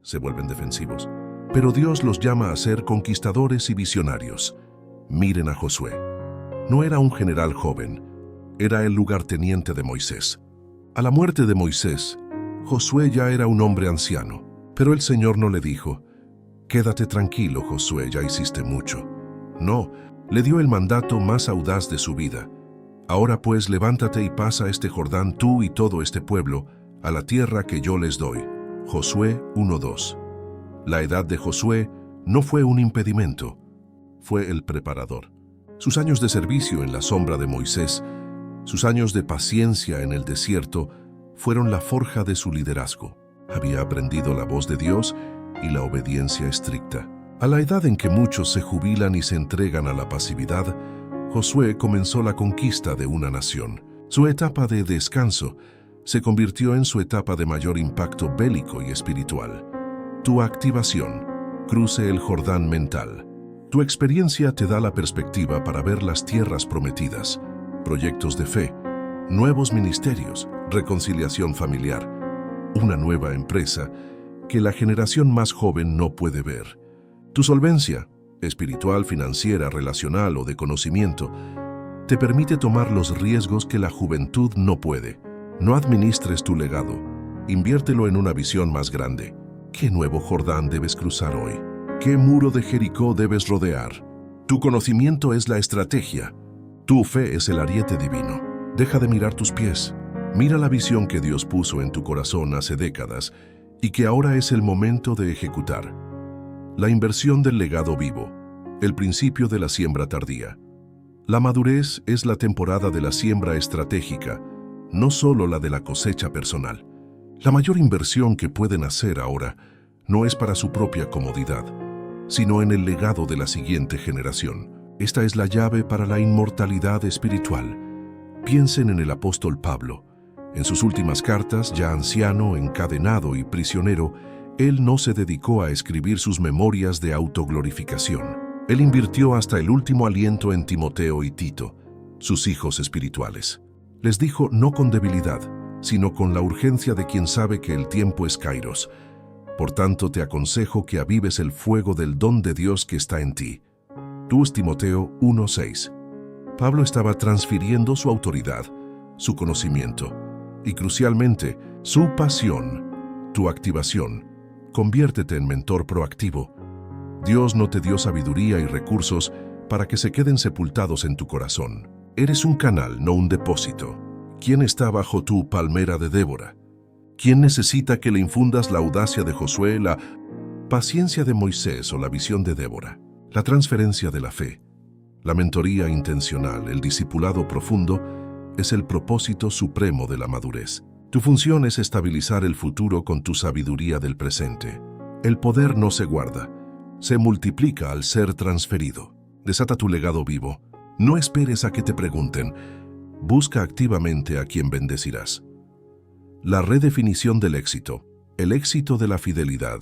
Se vuelven defensivos. Pero Dios los llama a ser conquistadores y visionarios. Miren a Josué. No era un general joven, era el lugarteniente de Moisés. A la muerte de Moisés, Josué ya era un hombre anciano, pero el Señor no le dijo: «Quédate tranquilo, Josué, ya hiciste mucho». No, le dio el mandato más audaz de su vida. «Ahora pues levántate y pasa este Jordán tú y todo este pueblo a la tierra que yo les doy». Josué 1:2. La edad de Josué no fue un impedimento, fue el preparador. Sus años de servicio en la sombra de Moisés, sus años de paciencia en el desierto, fueron la forja de su liderazgo. Había aprendido la voz de Dios y la obediencia estricta. A la edad en que muchos se jubilan y se entregan a la pasividad, Josué comenzó la conquista de una nación. Su etapa de descanso se convirtió en su etapa de mayor impacto bélico y espiritual. Tu activación. Cruce el Jordán mental. Tu experiencia te da la perspectiva para ver las tierras prometidas, proyectos de fe, nuevos ministerios, reconciliación familiar, una nueva empresa que la generación más joven no puede ver. Tu solvencia, espiritual, financiera, relacional o de conocimiento, te permite tomar los riesgos que la juventud no puede. No administres tu legado, inviértelo en una visión más grande. ¿Qué nuevo Jordán debes cruzar hoy? ¿Qué muro de Jericó debes rodear? Tu conocimiento es la estrategia. Tu fe es el ariete divino. Deja de mirar tus pies. Mira la visión que Dios puso en tu corazón hace décadas y que ahora es el momento de ejecutar. La inversión del legado vivo, el principio de la siembra tardía. La madurez es la temporada de la siembra estratégica, no solo la de la cosecha personal. La mayor inversión que pueden hacer ahora no es para su propia comodidad, sino en el legado de la siguiente generación. Esta es la llave para la inmortalidad espiritual. Piensen en el apóstol Pablo. En sus últimas cartas, ya anciano, encadenado y prisionero, él no se dedicó a escribir sus memorias de autoglorificación. Él invirtió hasta el último aliento en Timoteo y Tito, sus hijos espirituales. Les dijo no con debilidad, sino con la urgencia de quien sabe que el tiempo es kairos. Por tanto, te aconsejo que avives el fuego del don de Dios que está en ti. 2 Timoteo 1:6. Pablo estaba transfiriendo su autoridad, su conocimiento y, crucialmente, su pasión, tu activación. Conviértete en mentor proactivo. Dios no te dio sabiduría y recursos para que se queden sepultados en tu corazón. Eres un canal, no un depósito. ¿Quién está bajo tu palmera de Débora? ¿Quién necesita que le infundas la audacia de Josué, la paciencia de Moisés o la visión de Débora? La transferencia de la fe, la mentoría intencional, el discipulado profundo, es el propósito supremo de la madurez. Tu función es estabilizar el futuro con tu sabiduría del presente. El poder no se guarda, se multiplica al ser transferido. Desata tu legado vivo. No esperes a que te pregunten. Busca activamente a quien bendecirás. La redefinición del éxito, el éxito de la fidelidad,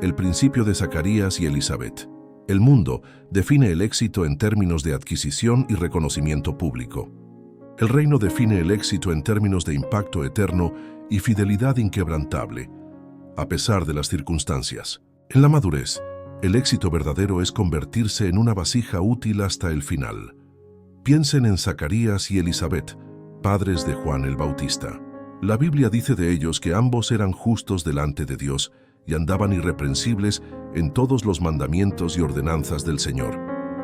el principio de Zacarías y Elizabeth. El mundo define el éxito en términos de adquisición y reconocimiento público. El reino define el éxito en términos de impacto eterno y fidelidad inquebrantable, a pesar de las circunstancias. En la madurez, el éxito verdadero es convertirse en una vasija útil hasta el final. Piensen en Zacarías y Elizabeth, padres de Juan el Bautista. La Biblia dice de ellos que ambos eran justos delante de Dios y andaban irreprensibles en todos los mandamientos y ordenanzas del Señor.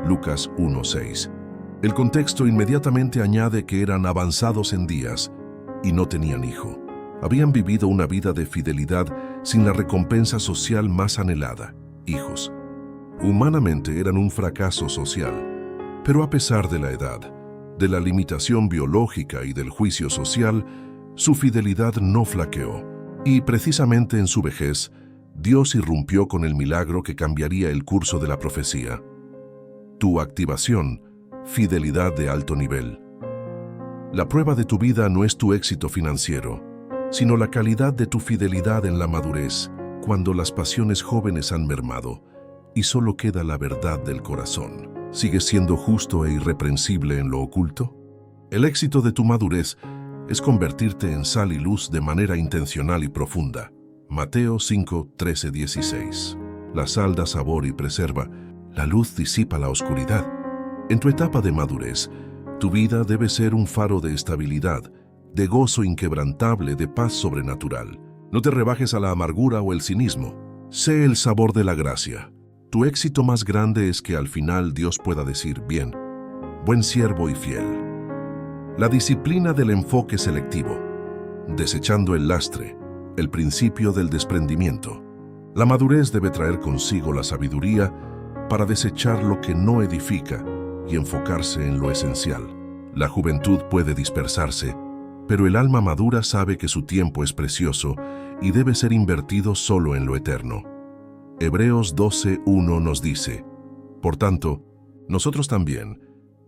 Lucas 1:6. El contexto inmediatamente añade que eran avanzados en días y no tenían hijo. Habían vivido una vida de fidelidad sin la recompensa social más anhelada, hijos. Humanamente eran un fracaso social, pero a pesar de la edad, de la limitación biológica y del juicio social, su fidelidad no flaqueó. Y precisamente en su vejez, Dios irrumpió con el milagro que cambiaría el curso de la profecía. Tu activación, fidelidad de alto nivel. La prueba de tu vida no es tu éxito financiero, sino la calidad de tu fidelidad en la madurez, cuando las pasiones jóvenes han mermado y solo queda la verdad del corazón. ¿Sigues siendo justo e irreprensible en lo oculto? El éxito de tu madurez es convertirte en sal y luz de manera intencional y profunda. Mateo 5:13-16. La sal da sabor y preserva, la luz disipa la oscuridad. En tu etapa de madurez, tu vida debe ser un faro de estabilidad, de gozo inquebrantable, de paz sobrenatural. No te rebajes a la amargura o el cinismo. Sé el sabor de la gracia. Tu éxito más grande es que al final Dios pueda decir, bien, buen siervo y fiel. La disciplina del enfoque selectivo, desechando el lastre, el principio del desprendimiento. La madurez debe traer consigo la sabiduría para desechar lo que no edifica y enfocarse en lo esencial. La juventud puede dispersarse, pero el alma madura sabe que su tiempo es precioso y debe ser invertido solo en lo eterno. Hebreos 12:1 nos dice, por tanto, nosotros también,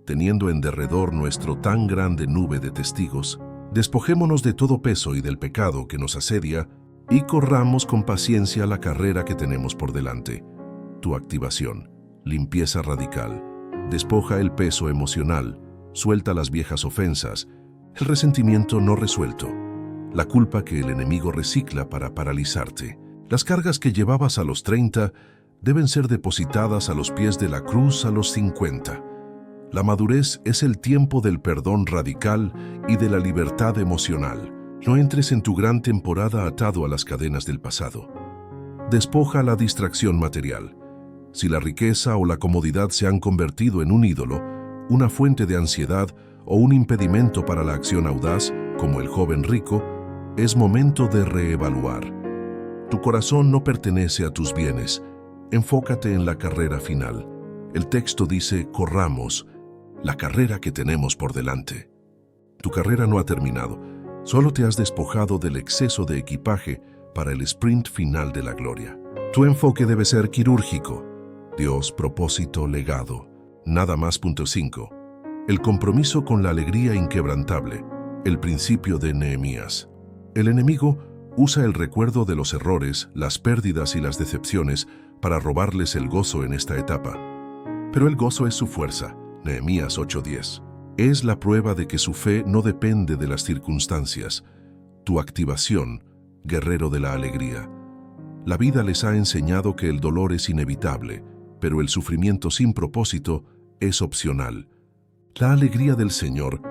teniendo en derredor nuestro tan grande nube de testigos, despojémonos de todo peso y del pecado que nos asedia y corramos con paciencia la carrera que tenemos por delante. Tu activación, limpieza radical, despoja el peso emocional, suelta las viejas ofensas, el resentimiento no resuelto, la culpa que el enemigo recicla para paralizarte. Las cargas que llevabas a los 30 deben ser depositadas a los pies de la cruz a los 50. La madurez es el tiempo del perdón radical y de la libertad emocional. No entres en tu gran temporada atado a las cadenas del pasado. Despoja la distracción material. Si la riqueza o la comodidad se han convertido en un ídolo, una fuente de ansiedad o un impedimento para la acción audaz, como el joven rico, es momento de reevaluar. Tu corazón no pertenece a tus bienes. Enfócate en la carrera final. El texto dice, corramos, la carrera que tenemos por delante. Tu carrera no ha terminado, solo te has despojado del exceso de equipaje para el sprint final de la gloria. Tu enfoque debe ser quirúrgico. Dios, propósito, legado. Nada más. 5. El compromiso con la alegría inquebrantable, el principio de Nehemías. El enemigo usa el recuerdo de los errores, las pérdidas y las decepciones para robarles el gozo en esta etapa. Pero el gozo es su fuerza. Nehemías 8:10. Es la prueba de que su fe no depende de las circunstancias. Tu activación, guerrero de la alegría. La vida les ha enseñado que el dolor es inevitable, pero el sufrimiento sin propósito es opcional. La alegría del Señor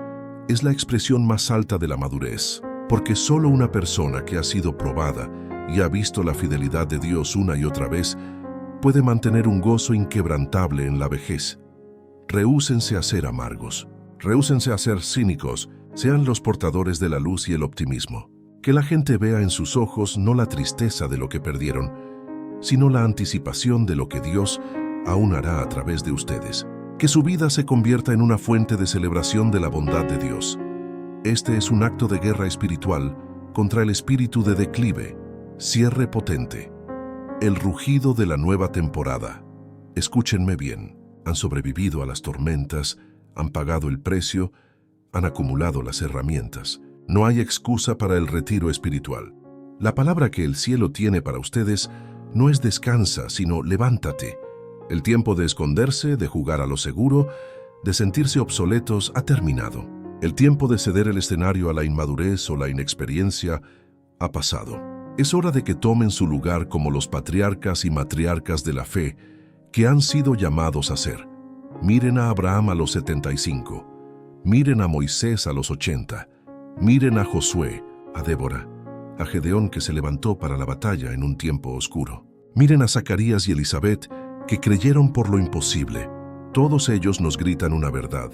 es la expresión más alta de la madurez, porque solo una persona que ha sido probada y ha visto la fidelidad de Dios una y otra vez puede mantener un gozo inquebrantable en la vejez. Rehúsense a ser amargos, rehúsense a ser cínicos, sean los portadores de la luz y el optimismo. Que la gente vea en sus ojos no la tristeza de lo que perdieron, sino la anticipación de lo que Dios aún hará a través de ustedes. Que su vida se convierta en una fuente de celebración de la bondad de Dios. Este es un acto de guerra espiritual contra el espíritu de declive. Cierre potente. El rugido de la nueva temporada. Escúchenme bien. Han sobrevivido a las tormentas, han pagado el precio, han acumulado las herramientas. No hay excusa para el retiro espiritual. La palabra que el cielo tiene para ustedes no es descansa, sino levántate. El tiempo de esconderse, de jugar a lo seguro, de sentirse obsoletos ha terminado. El tiempo de ceder el escenario a la inmadurez o la inexperiencia ha pasado. Es hora de que tomen su lugar como los patriarcas y matriarcas de la fe que han sido llamados a ser. Miren a Abraham a los 75, miren a Moisés a los 80, miren a Josué, a Débora, a Gedeón que se levantó para la batalla en un tiempo oscuro. Miren a Zacarías y Elizabeth que creyeron por lo imposible. Todos ellos nos gritan una verdad.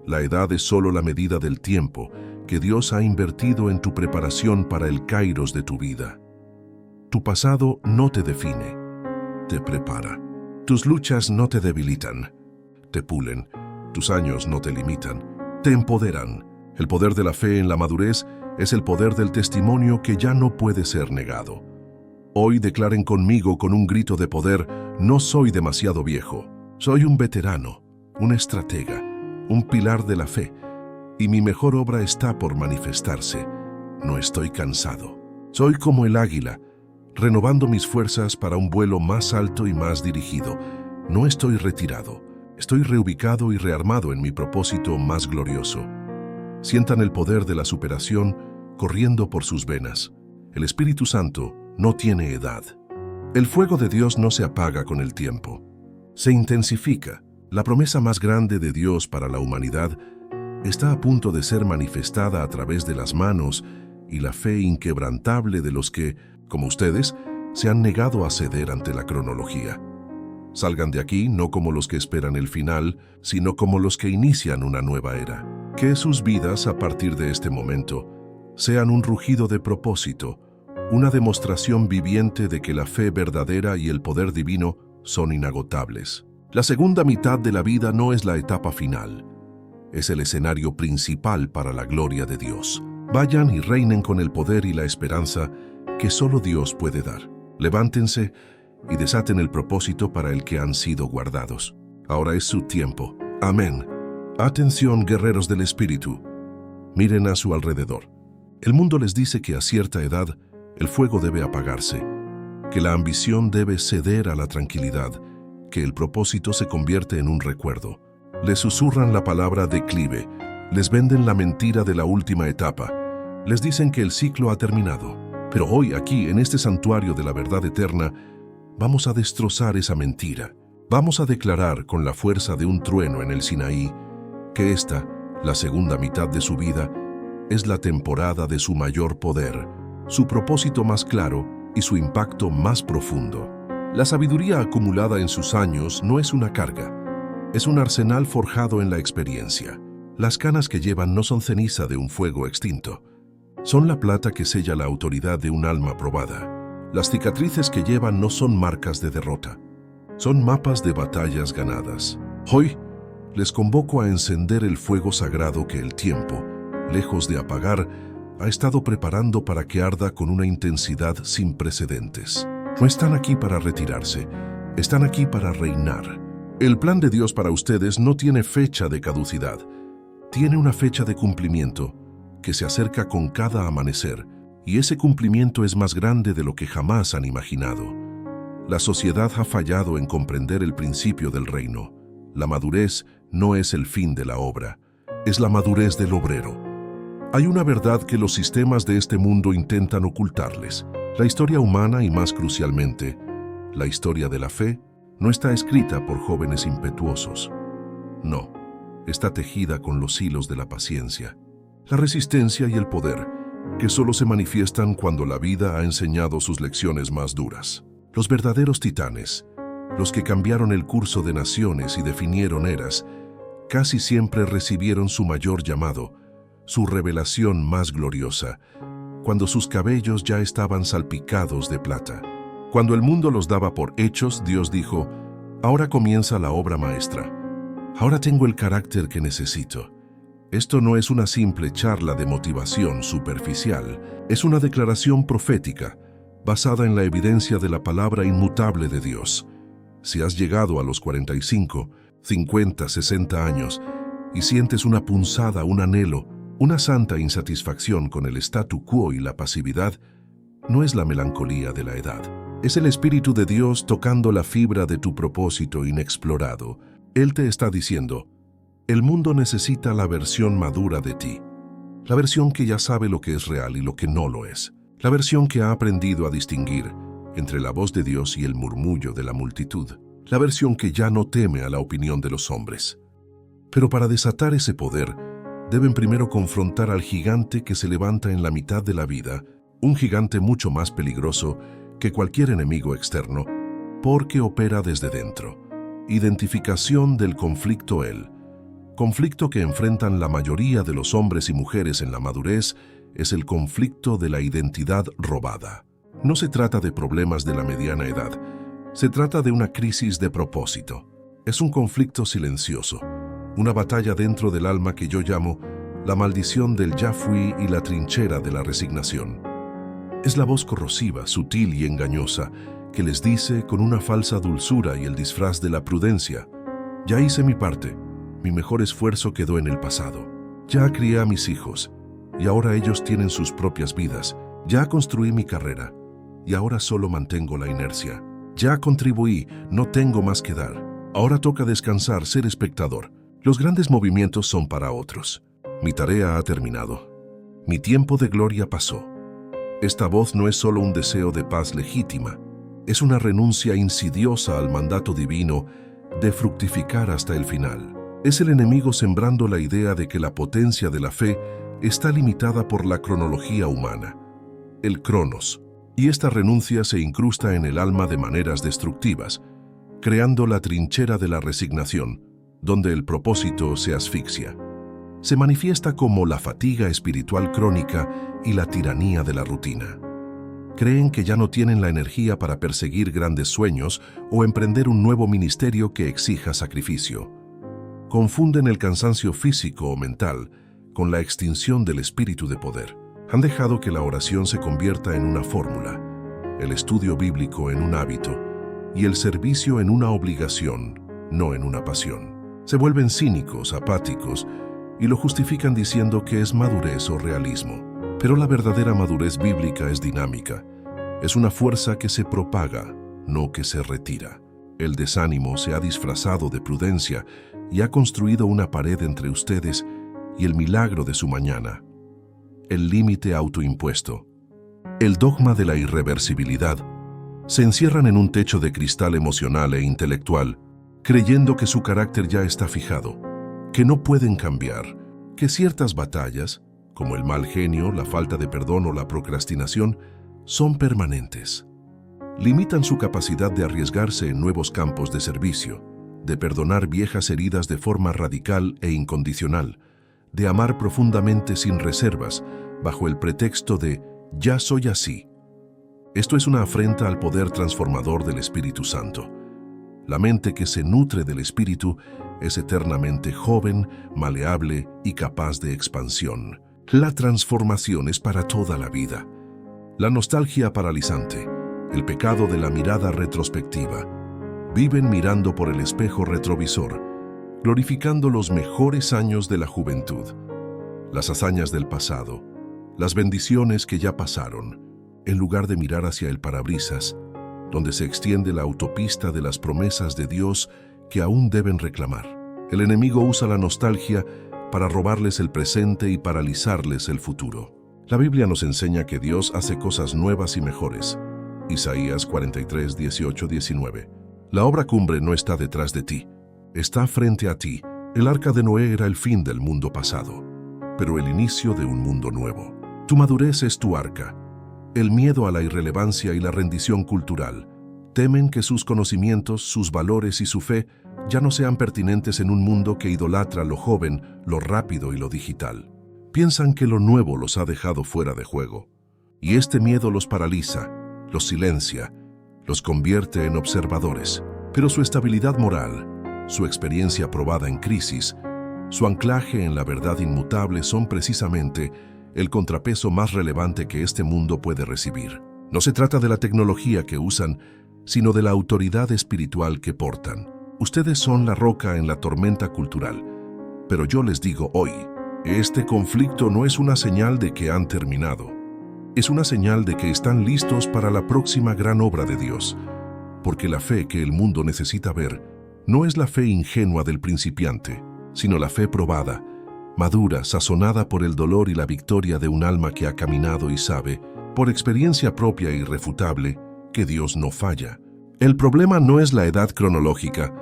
La edad es solo la medida del tiempo que Dios ha invertido en tu preparación para el kairos de tu vida. Tu pasado no te define, te prepara. Tus luchas no te debilitan, te pulen. Tus años no te limitan, te empoderan. El poder de la fe en la madurez es el poder del testimonio que ya no puede ser negado. Hoy declaren conmigo con un grito de poder: no soy demasiado viejo, soy un veterano, un estratega, un pilar de la fe, y mi mejor obra está por manifestarse. No estoy cansado. Soy como el águila, renovando mis fuerzas para un vuelo más alto y más dirigido. No estoy retirado, estoy reubicado y rearmado en mi propósito más glorioso. Sientan el poder de la superación corriendo por sus venas. El Espíritu Santo no tiene edad. El fuego de Dios no se apaga con el tiempo. Se intensifica. La promesa más grande de Dios para la humanidad está a punto de ser manifestada a través de las manos y la fe inquebrantable de los que, como ustedes, se han negado a ceder ante la cronología. Salgan de aquí no como los que esperan el final, sino como los que inician una nueva era. Que sus vidas a partir de este momento sean un rugido de propósito, una demostración viviente de que la fe verdadera y el poder divino son inagotables. La segunda mitad de la vida no es la etapa final, es el escenario principal para la gloria de Dios. Vayan y reinen con el poder y la esperanza que solo Dios puede dar. Levántense y desaten el propósito para el que han sido guardados. Ahora es su tiempo. Amén. Atención, guerreros del Espíritu. Miren a su alrededor. El mundo les dice que a cierta edad el fuego debe apagarse, que la ambición debe ceder a la tranquilidad, que el propósito se convierte en un recuerdo. Les susurran la palabra declive, les venden la mentira de la última etapa, les dicen que el ciclo ha terminado. Pero hoy, aquí, en este santuario de la verdad eterna, vamos a destrozar esa mentira. Vamos a declarar con la fuerza de un trueno en el Sinaí que esta, la segunda mitad de su vida, es la temporada de su mayor poder, su propósito más claro y su impacto más profundo. La sabiduría acumulada en sus años no es una carga, es un arsenal forjado en la experiencia. Las canas que llevan no son ceniza de un fuego extinto, son la plata que sella la autoridad de un alma probada. Las cicatrices que llevan no son marcas de derrota, son mapas de batallas ganadas. Hoy les convoco a encender el fuego sagrado que el tiempo, lejos de apagar, ha estado preparando para que arda con una intensidad sin precedentes. No están aquí para retirarse, están aquí para reinar. El plan de Dios para ustedes no tiene fecha de caducidad, tiene una fecha de cumplimiento que se acerca con cada amanecer, y ese cumplimiento es más grande de lo que jamás han imaginado. La sociedad ha fallado en comprender el principio del reino. La madurez no es el fin de la obra, es la madurez del obrero. Hay una verdad que los sistemas de este mundo intentan ocultarles. La historia humana y, más crucialmente, la historia de la fe, no está escrita por jóvenes impetuosos. No, está tejida con los hilos de la paciencia, la resistencia y el poder, que solo se manifiestan cuando la vida ha enseñado sus lecciones más duras. Los verdaderos titanes, los que cambiaron el curso de naciones y definieron eras, casi siempre recibieron su mayor llamado, su revelación más gloriosa, cuando sus cabellos ya estaban salpicados de plata. Cuando el mundo los daba por hechos, Dios dijo: ahora comienza la obra maestra. Ahora tengo el carácter que necesito. Esto no es una simple charla de motivación superficial, es una declaración profética, basada en la evidencia de la palabra inmutable de Dios. Si has llegado a los 45, 50, 60 años y sientes una punzada, un anhelo, una santa insatisfacción con el statu quo y la pasividad, no es la melancolía de la edad. Es el Espíritu de Dios tocando la fibra de tu propósito inexplorado. Él te está diciendo, el mundo necesita la versión madura de ti. La versión que ya sabe lo que es real y lo que no lo es. La versión que ha aprendido a distinguir entre la voz de Dios y el murmullo de la multitud. La versión que ya no teme a la opinión de los hombres. Pero para desatar ese poder, deben primero confrontar al gigante que se levanta en la mitad de la vida, un gigante mucho más peligroso que cualquier enemigo externo, porque opera desde dentro. Identificación del conflicto él. Conflicto que enfrentan la mayoría de los hombres y mujeres en la madurez es el conflicto de la identidad robada. No se trata de problemas de la mediana edad, se trata de una crisis de propósito. Es un conflicto silencioso, una batalla dentro del alma que yo llamo la maldición del ya fui y la trinchera de la resignación. Es la voz corrosiva, sutil y engañosa que les dice con una falsa dulzura y el disfraz de la prudencia: ya hice mi parte, mi mejor esfuerzo quedó en el pasado. Ya crié a mis hijos y ahora ellos tienen sus propias vidas. Ya construí mi carrera y ahora solo mantengo la inercia. Ya contribuí, no tengo más que dar. Ahora toca descansar, ser espectador. Los grandes movimientos son para otros. Mi tarea ha terminado. Mi tiempo de gloria pasó. Esta voz no es solo un deseo de paz legítima, es una renuncia insidiosa al mandato divino de fructificar hasta el final. Es el enemigo sembrando la idea de que la potencia de la fe está limitada por la cronología humana, el cronos, y esta renuncia se incrusta en el alma de maneras destructivas, creando la trinchera de la resignación, donde el propósito se asfixia. Se manifiesta como la fatiga espiritual crónica y la tiranía de la rutina. Creen que ya no tienen la energía para perseguir grandes sueños o emprender un nuevo ministerio que exija sacrificio. Confunden el cansancio físico o mental con la extinción del espíritu de poder. Han dejado que la oración se convierta en una fórmula, el estudio bíblico en un hábito y el servicio en una obligación, no en una pasión. Se vuelven cínicos, apáticos, y lo justifican diciendo que es madurez o realismo. Pero la verdadera madurez bíblica es dinámica. Es una fuerza que se propaga, no que se retira. El desánimo se ha disfrazado de prudencia y ha construido una pared entre ustedes y el milagro de su mañana. El límite autoimpuesto, el dogma de la irreversibilidad, se encierran en un techo de cristal emocional e intelectual, creyendo que su carácter ya está fijado, que no pueden cambiar, que ciertas batallas, como el mal genio, la falta de perdón o la procrastinación, son permanentes. Limitan su capacidad de arriesgarse en nuevos campos de servicio, de perdonar viejas heridas de forma radical e incondicional, de amar profundamente sin reservas, bajo el pretexto de «ya soy así». Esto es una afrenta al poder transformador del Espíritu Santo. La mente que se nutre del Espíritu es eternamente joven, maleable y capaz de expansión. La transformación es para toda la vida. La nostalgia paralizante, el pecado de la mirada retrospectiva. Viven mirando por el espejo retrovisor, glorificando los mejores años de la juventud, las hazañas del pasado, las bendiciones que ya pasaron, en lugar de mirar hacia el parabrisas, donde se extiende la autopista de las promesas de Dios que aún deben reclamar. El enemigo usa la nostalgia para robarles el presente y paralizarles el futuro. La Biblia nos enseña que Dios hace cosas nuevas y mejores. Isaías 43, 18, 19. La obra cumbre no está detrás de ti, está frente a ti. El arca de Noé era el fin del mundo pasado, pero el inicio de un mundo nuevo. Tu madurez es tu arca. El miedo a la irrelevancia y la rendición cultural. Temen que sus conocimientos, sus valores y su fe ya no sean pertinentes en un mundo que idolatra lo joven, lo rápido y lo digital. Piensan que lo nuevo los ha dejado fuera de juego. Y este miedo los paraliza, los silencia, los convierte en observadores. Pero su estabilidad moral, su experiencia probada en crisis, Su anclaje en la verdad inmutable son precisamente el contrapeso más relevante que este mundo puede recibir. No se trata de la tecnología que usan, sino de la autoridad espiritual que portan. Ustedes son la roca en la tormenta cultural, pero yo les digo hoy, este conflicto no es una señal de que han terminado. Es una señal de que están listos para la próxima gran obra de Dios, porque la fe que el mundo necesita ver no es la fe ingenua del principiante, sino la fe probada, madura, sazonada por el dolor y la victoria de un alma que ha caminado y sabe, por experiencia propia e irrefutable, que Dios no falla. El problema no es la edad cronológica,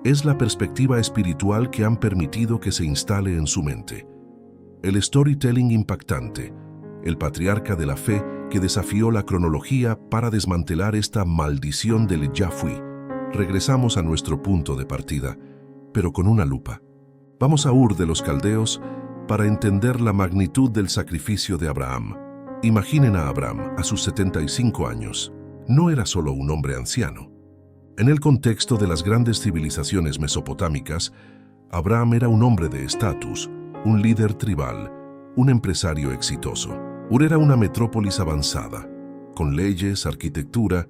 es la perspectiva espiritual que han permitido que se instale en su mente. El storytelling impactante, el patriarca de la fe que desafió la cronología para desmantelar esta maldición del ya fui. Regresamos a nuestro punto de partida, pero con una lupa. Vamos a Ur de los Caldeos para entender la magnitud del sacrificio de Abraham. Imaginen a Abraham a sus 75 años. No era solo un hombre anciano. En el contexto de las grandes civilizaciones mesopotámicas, Abraham era un hombre de estatus, un líder tribal, un empresario exitoso. Ur era una metrópolis avanzada, con leyes, arquitectura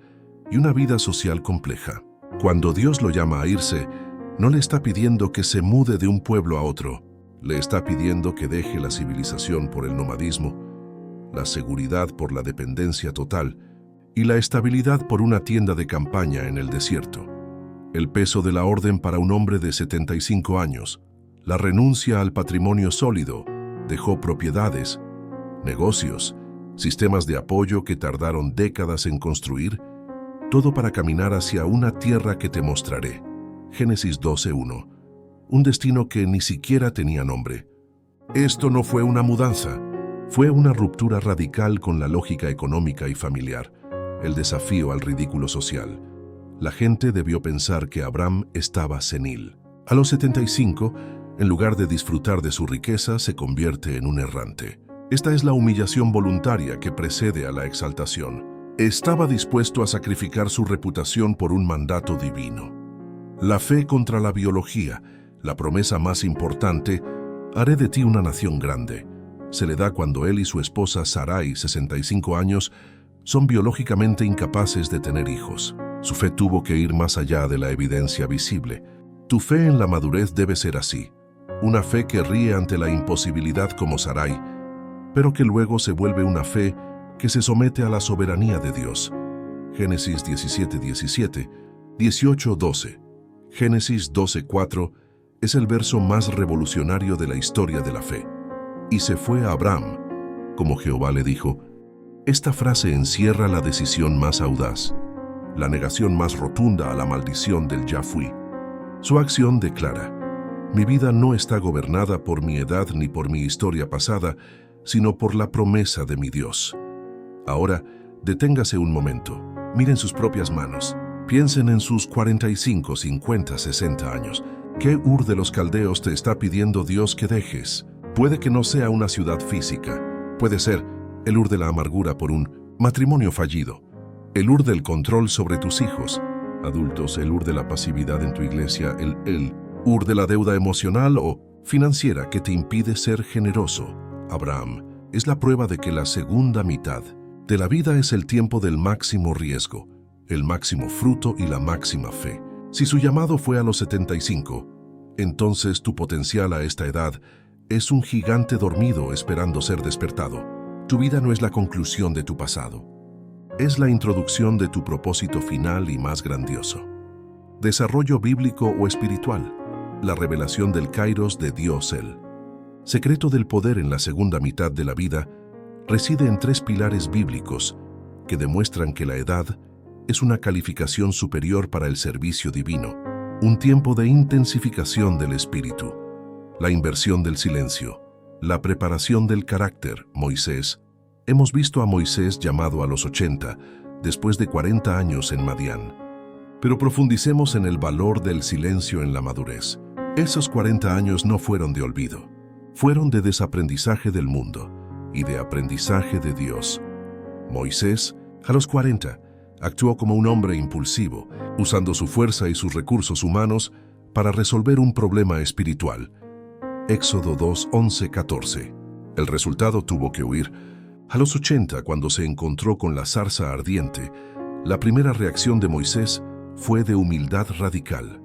y una vida social compleja. Cuando Dios lo llama a irse, no le está pidiendo que se mude de un pueblo a otro, le está pidiendo que deje la civilización por el nomadismo, la seguridad por la dependencia total y la estabilidad por una tienda de campaña en el desierto. El peso de la orden para un hombre de 75 años, la renuncia al patrimonio sólido, dejó propiedades, negocios, sistemas de apoyo que tardaron décadas en construir, todo para caminar hacia una tierra que te mostraré. Génesis 12:1. Un destino que ni siquiera tenía nombre. Esto no fue una mudanza, fue una ruptura radical con la lógica económica y familiar, el desafío al ridículo social. La gente debió pensar que Abraham estaba senil. A los 75, en lugar de disfrutar de su riqueza, se convierte en un errante. Esta es la humillación voluntaria que precede a la exaltación. Estaba dispuesto a sacrificar su reputación por un mandato divino. La fe contra la biología, la promesa más importante, haré de ti una nación grande, se le da cuando él y su esposa Sarai, 65 años, son biológicamente incapaces de tener hijos. Su fe tuvo que ir más allá de la evidencia visible. Tu fe en la madurez debe ser así, una fe que ríe ante la imposibilidad como Sarai, pero que luego se vuelve una fe que se somete a la soberanía de Dios. Génesis 17:17, 18:12. Génesis 12:4 es el verso más revolucionario de la historia de la fe. Y se fue a Abraham, como Jehová le dijo. Esta frase encierra la decisión más audaz, la negación más rotunda a la maldición del ya fui. Su acción declara: mi vida no está gobernada por mi edad ni por mi historia pasada, sino por la promesa de mi Dios. Ahora, deténgase un momento, miren sus propias manos, piensen en sus 45, 50, 60 años. ¿Qué Ur de los Caldeos te está pidiendo Dios que dejes? Puede que no sea una ciudad física, puede ser el Ur de la amargura por un matrimonio fallido, el Ur del control sobre tus hijos, adultos, el Ur de la pasividad en tu iglesia, el Ur de la deuda emocional o financiera que te impide ser generoso. Abraham es la prueba de que la segunda mitad de la vida es el tiempo del máximo riesgo, el máximo fruto y la máxima fe. Si su llamado fue a los 75, entonces tu potencial a esta edad es un gigante dormido esperando ser despertado. Tu vida no es la conclusión de tu pasado, es la introducción de tu propósito final y más grandioso. Desarrollo bíblico o espiritual, la revelación del Kairos de Dios el secreto del poder en la segunda mitad de la vida reside en 3 pilares bíblicos que demuestran que la edad es una calificación superior para el servicio divino, un tiempo de intensificación del espíritu, la inversión del silencio, la preparación del carácter. Moisés. Hemos visto a Moisés llamado a los 80, después de 40 años en Madián. Pero profundicemos en el valor del silencio en la madurez. Esos 40 años no fueron de olvido, fueron de desaprendizaje del mundo y de aprendizaje de Dios. Moisés, a los 40, actuó como un hombre impulsivo, usando su fuerza y sus recursos humanos para resolver un problema espiritual. Éxodo 2, 11, 14. El resultado tuvo que huir. A los 80, cuando se encontró con la zarza ardiente, la primera reacción de Moisés fue de humildad radical.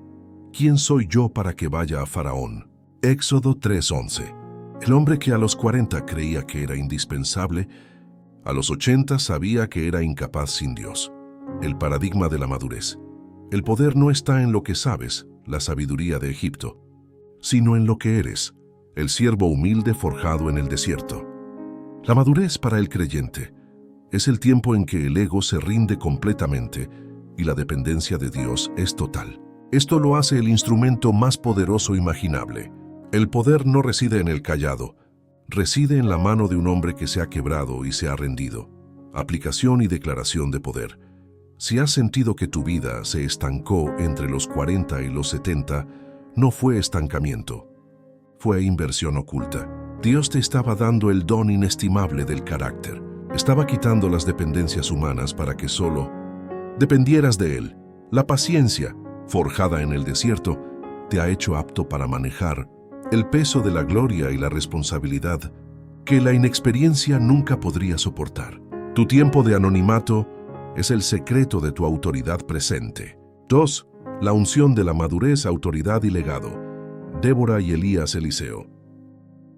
¿Quién soy yo para que vaya a Faraón? Éxodo 3:11. El hombre que a los 40 creía que era indispensable, a los 80 sabía que era incapaz sin Dios. El paradigma de la madurez. El poder no está en lo que sabes, la sabiduría de Egipto, sino en lo que eres, el siervo humilde forjado en el desierto. La madurez para el creyente es el tiempo en que el ego se rinde completamente y la dependencia de Dios es total. Esto lo hace el instrumento más poderoso imaginable. El poder no reside en el cayado, reside en la mano de un hombre que se ha quebrado y se ha rendido. Aplicación y declaración de poder. Si has sentido que tu vida se estancó entre los 40 y los 70, no fue estancamiento, fue inversión oculta. Dios te estaba dando el don inestimable del carácter. Estaba quitando las dependencias humanas para que solo dependieras de Él. La paciencia, forjada en el desierto, te ha hecho apto para manejar el peso de la gloria y la responsabilidad que la inexperiencia nunca podría soportar. Tu tiempo de anonimato es el secreto de tu autoridad presente. 2. La unción de la madurez, autoridad y legado. Débora y Elías Eliseo.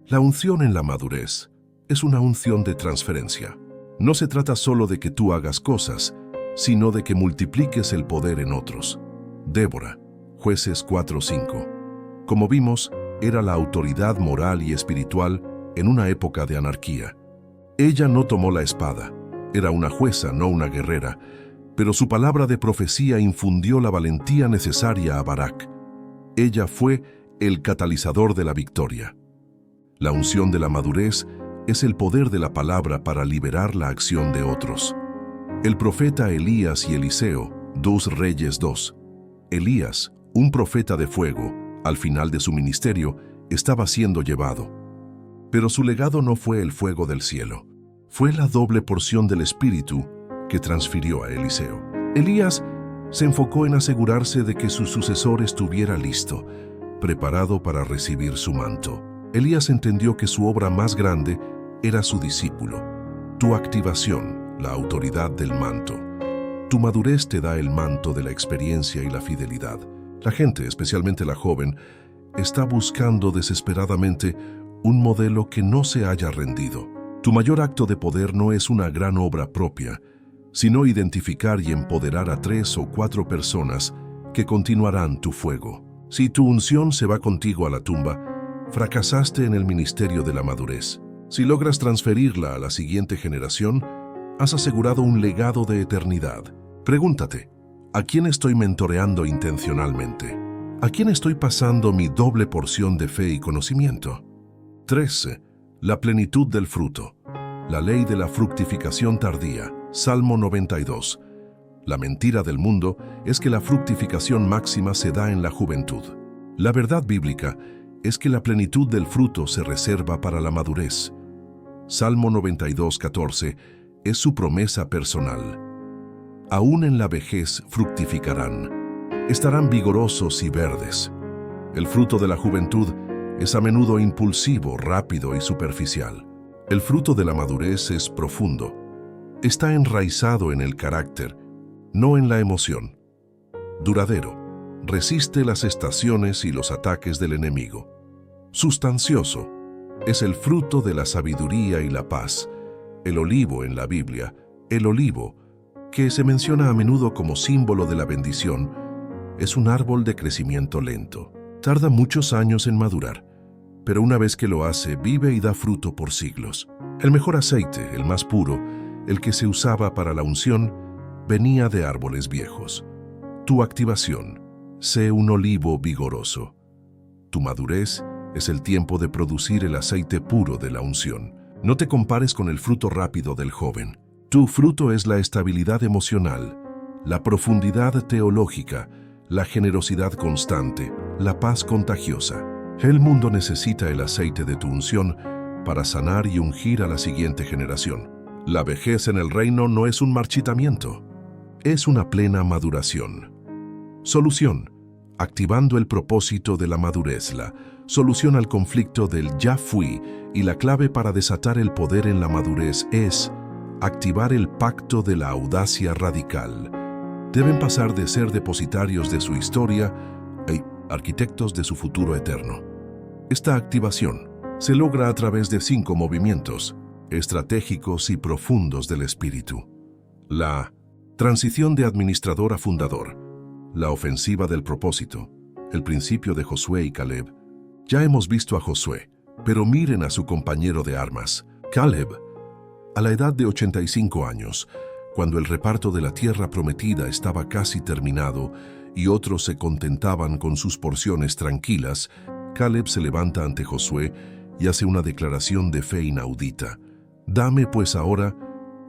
La unción en la madurez es una unción de transferencia. No se trata solo de que tú hagas cosas, sino de que multipliques el poder en otros. Débora, Jueces 4:5. Como vimos, era la autoridad moral y espiritual en una época de anarquía. Ella no tomó la espada. Era una jueza, no una guerrera, pero su palabra de profecía infundió la valentía necesaria a Barak. Ella fue el catalizador de la victoria. La unción de la madurez es el poder de la palabra para liberar la acción de otros. El profeta Elías y Eliseo, 2 Reyes 2. Elías, un profeta de fuego, al final de su ministerio, estaba siendo llevado. Pero su legado no fue el fuego del cielo. Fue la doble porción del Espíritu que transfirió a Eliseo. Elías se enfocó en asegurarse de que su sucesor estuviera listo, preparado para recibir su manto. Elías entendió que su obra más grande era su discípulo. Tu activación, la autoridad del manto. Tu madurez te da el manto de la experiencia y la fidelidad. La gente, especialmente la joven, está buscando desesperadamente un modelo que no se haya rendido. Tu mayor acto de poder no es una gran obra propia, sino identificar y empoderar a 3 o 4 personas que continuarán tu fuego. Si tu unción se va contigo a la tumba, fracasaste en el ministerio de la madurez. Si logras transferirla a la siguiente generación, has asegurado un legado de eternidad. Pregúntate, ¿a quién estoy mentoreando intencionalmente? ¿A quién estoy pasando mi doble porción de fe y conocimiento? 13. La plenitud del fruto. La ley de la fructificación tardía. Salmo 92. La mentira del mundo es que la fructificación máxima se da en la juventud. La verdad bíblica es que la plenitud del fruto se reserva para la madurez. Salmo 92:14 es su promesa personal. Aún en la vejez fructificarán. Estarán vigorosos y verdes. El fruto de la juventud es a menudo impulsivo, rápido y superficial. El fruto de la madurez es profundo. Está enraizado en el carácter, no en la emoción. Duradero. Resiste las estaciones y los ataques del enemigo. Sustancioso. Es el fruto de la sabiduría y la paz. El olivo en la Biblia, el olivo, que se menciona a menudo como símbolo de la bendición, es un árbol de crecimiento lento. Tarda muchos años en madurar, pero una vez que lo hace, vive y da fruto por siglos. El mejor aceite, el más puro, el que se usaba para la unción, venía de árboles viejos. Tu activación, sé un olivo vigoroso. Tu madurez es el tiempo de producir el aceite puro de la unción. No te compares con el fruto rápido del joven. Tu fruto es la estabilidad emocional, la profundidad teológica, la generosidad constante, la paz contagiosa. El mundo necesita el aceite de tu unción para sanar y ungir a la siguiente generación. La vejez en el reino no es un marchitamiento, es una plena maduración. Solución: activando el propósito de la madurez, la solución al conflicto del ya fui, y la clave para desatar el poder en la madurez es activar el pacto de la audacia radical. Deben pasar de ser depositarios de su historia a arquitectos de su futuro eterno. Esta activación se logra a través de 5 movimientos estratégicos y profundos del espíritu. La transición de administrador a fundador, la ofensiva del propósito, el principio de Josué y Caleb. Ya hemos visto a Josué, pero miren a su compañero de armas, Caleb. A la edad de 85 años, cuando el reparto de la tierra prometida estaba casi terminado y otros se contentaban con sus porciones tranquilas, Caleb se levanta ante Josué y hace una declaración de fe inaudita. Dame pues ahora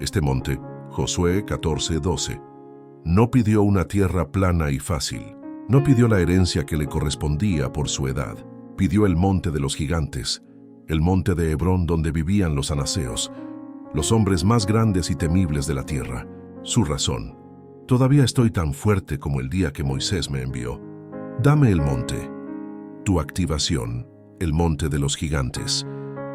este monte. Josué 14:12. No pidió una tierra plana y fácil. No pidió la herencia que le correspondía por su edad. Pidió el monte de los gigantes, el monte de Hebrón donde vivían los anaseos, los hombres más grandes y temibles de la tierra. Su razón: todavía estoy tan fuerte como el día que Moisés me envió. Dame el monte. Tu activación, el monte de los gigantes.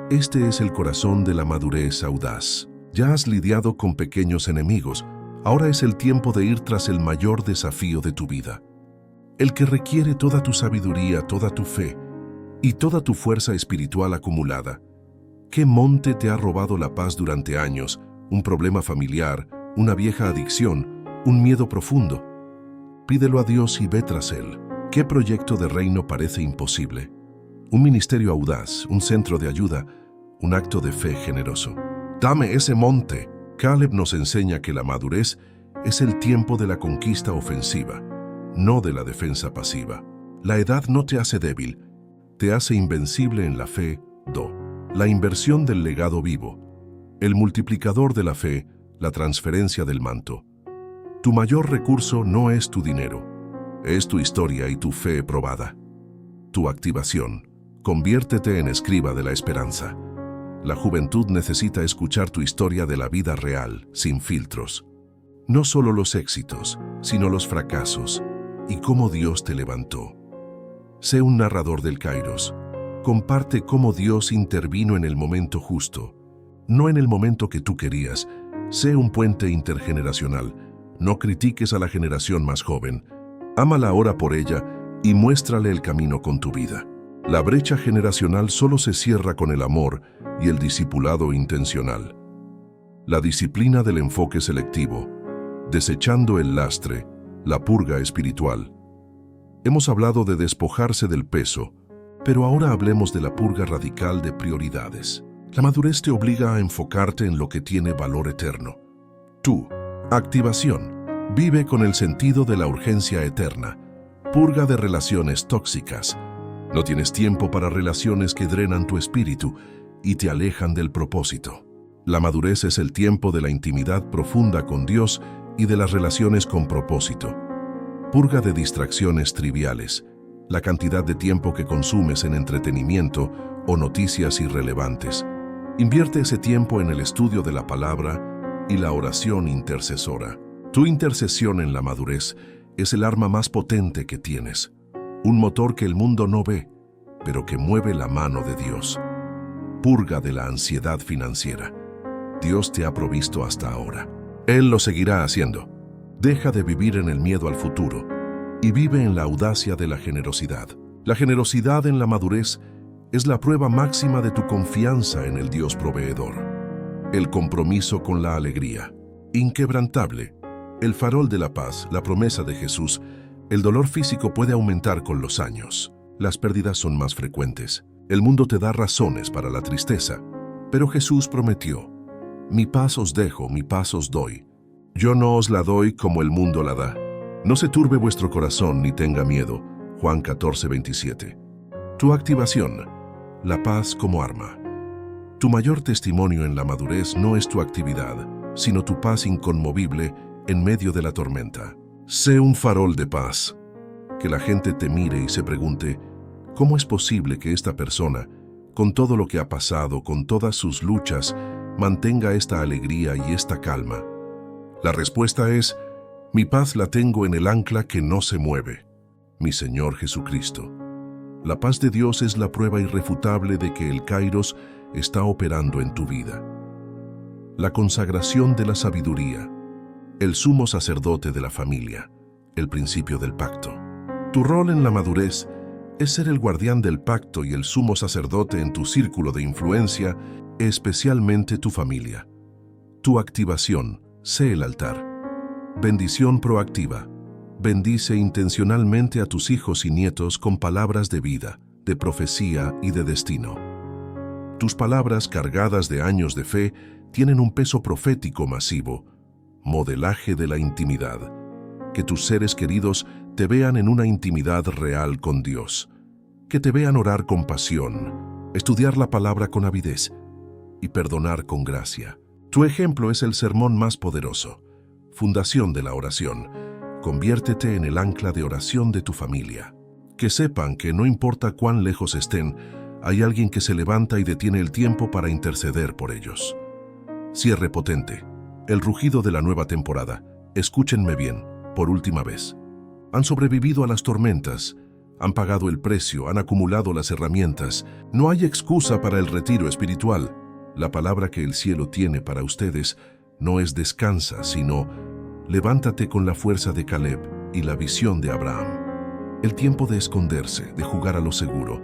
Este es el corazón de la madurez audaz. Ya has lidiado con pequeños enemigos. Ahora es el tiempo de ir tras el mayor desafío de tu vida, el que requiere toda tu sabiduría, toda tu fe y toda tu fuerza espiritual acumulada. ¿Qué monte te ha robado la paz durante años? ¿Un problema familiar? ¿Una vieja adicción? ¿Un miedo profundo? Pídelo a Dios y ve tras él. ¿Qué proyecto de reino parece imposible? Un ministerio audaz, un centro de ayuda, un acto de fe generoso. Dame ese monte. Caleb nos enseña que la madurez es el tiempo de la conquista ofensiva, no de la defensa pasiva. La edad no te hace débil, te hace invencible en la fe. La inversión del legado vivo, el multiplicador de la fe, la transferencia del manto. Tu mayor recurso no es tu dinero, es tu historia y tu fe probada. Tu activación. Conviértete en escriba de la esperanza. La juventud necesita escuchar tu historia de la vida real, sin filtros. No solo los éxitos, sino los fracasos y cómo Dios te levantó. Sé un narrador del Kairos. Comparte cómo Dios intervino en el momento justo, no en el momento que tú querías. Sé un puente intergeneracional. No critiques a la generación más joven. Ámala ahora por ella y muéstrale el camino con tu vida. La brecha generacional solo se cierra con el amor y el discipulado intencional. La disciplina del enfoque selectivo, desechando el lastre, la purga espiritual. Hemos hablado de despojarse del peso, pero ahora hablemos de la purga radical de prioridades. La madurez te obliga a enfocarte en lo que tiene valor eterno. Tu activación. Vive con el sentido de la urgencia eterna. Purga de relaciones tóxicas. No tienes tiempo para relaciones que drenan tu espíritu y te alejan del propósito. La madurez es el tiempo de la intimidad profunda con Dios y de las relaciones con propósito. Purga de distracciones triviales, la cantidad de tiempo que consumes en entretenimiento o noticias irrelevantes. Invierte ese tiempo en el estudio de la palabra y la oración intercesora. Tu intercesión en la madurez es el arma más potente que tienes. Un motor que el mundo no ve, pero que mueve la mano de Dios. Purga de la ansiedad financiera. Dios te ha provisto hasta ahora. Él lo seguirá haciendo. Deja de vivir en el miedo al futuro y vive en la audacia de la generosidad. La generosidad en la madurez es la prueba máxima de tu confianza en el Dios proveedor. El compromiso con la alegría. Inquebrantable. El farol de la paz, la promesa de Jesús. El dolor físico puede aumentar con los años. Las pérdidas son más frecuentes. El mundo te da razones para la tristeza. Pero Jesús prometió: mi paz os dejo, mi paz os doy. Yo no os la doy como el mundo la da. No se turbe vuestro corazón ni tenga miedo. Juan 14:27. Tu activación. La paz como arma. Tu mayor testimonio en la madurez no es tu actividad, sino tu paz inconmovible en medio de la tormenta. Sé un farol de paz. Que la gente te mire y se pregunte: ¿cómo es posible que esta persona, con todo lo que ha pasado, con todas sus luchas, mantenga esta alegría y esta calma? La respuesta es: mi paz la tengo en el ancla que no se mueve. mi Señor Jesucristo. La paz de Dios es la prueba irrefutable de que el Kairos está operando en tu vida. La consagración de la sabiduría, el sumo sacerdote de la familia, el principio del pacto. Tu rol en la madurez es ser el guardián del pacto y el sumo sacerdote en tu círculo de influencia, especialmente tu familia. Tu activación, sé el altar. Bendición proactiva. Bendice intencionalmente a tus hijos y nietos con palabras de vida, de profecía y de destino. Tus palabras cargadas de años de fe tienen un peso profético masivo. Modelaje de la intimidad. Que tus seres queridos te vean en una intimidad real con Dios. Que te vean orar con pasión, estudiar la palabra con avidez y perdonar con gracia. Tu ejemplo es el sermón más poderoso. Fundación de la oración. Conviértete en el ancla de oración de tu familia. Que sepan que no importa cuán lejos estén, hay alguien que se levanta y detiene el tiempo para interceder por ellos. Cierre potente. El rugido de la nueva temporada. Escúchenme bien, por última vez. Han sobrevivido a las tormentas, han pagado el precio, han acumulado las herramientas. No hay excusa para el retiro espiritual. La palabra que el cielo tiene para ustedes no es descansa, sino levántate con la fuerza de Caleb y la visión de Abraham. El tiempo de esconderse, de jugar a lo seguro,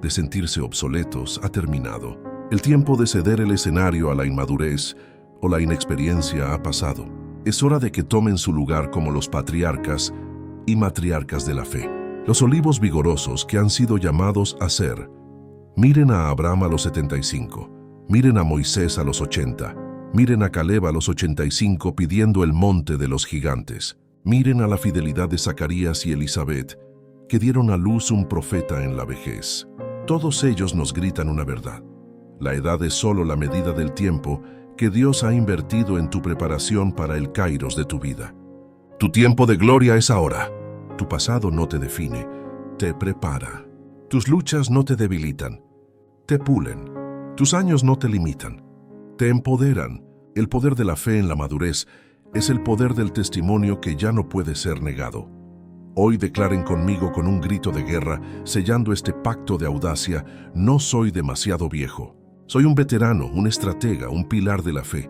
de sentirse obsoletos, ha terminado. El tiempo de ceder el escenario a la inmadurez o la inexperiencia ha pasado. Es hora de que tomen su lugar como los patriarcas y matriarcas de la fe. Los olivos vigorosos que han sido llamados a ser. Miren a Abraham a los 75, miren a Moisés a los 80, miren a Caleb a los 85 pidiendo el monte de los gigantes. Miren a la fidelidad de Zacarías y Elizabeth, que dieron a luz un profeta en la vejez. Todos ellos nos gritan una verdad. La edad es solo la medida del tiempo que Dios ha invertido en tu preparación para el Kairos de tu vida. Tu tiempo de gloria es ahora. Tu pasado no te define, te prepara. Tus luchas no te debilitan, te pulen. Tus años no te limitan, te empoderan. El poder de la fe en la madurez es el poder del testimonio que ya no puede ser negado. Hoy declaren conmigo con un grito de guerra, sellando este pacto de audacia: no soy demasiado viejo. Soy un veterano, un estratega, un pilar de la fe.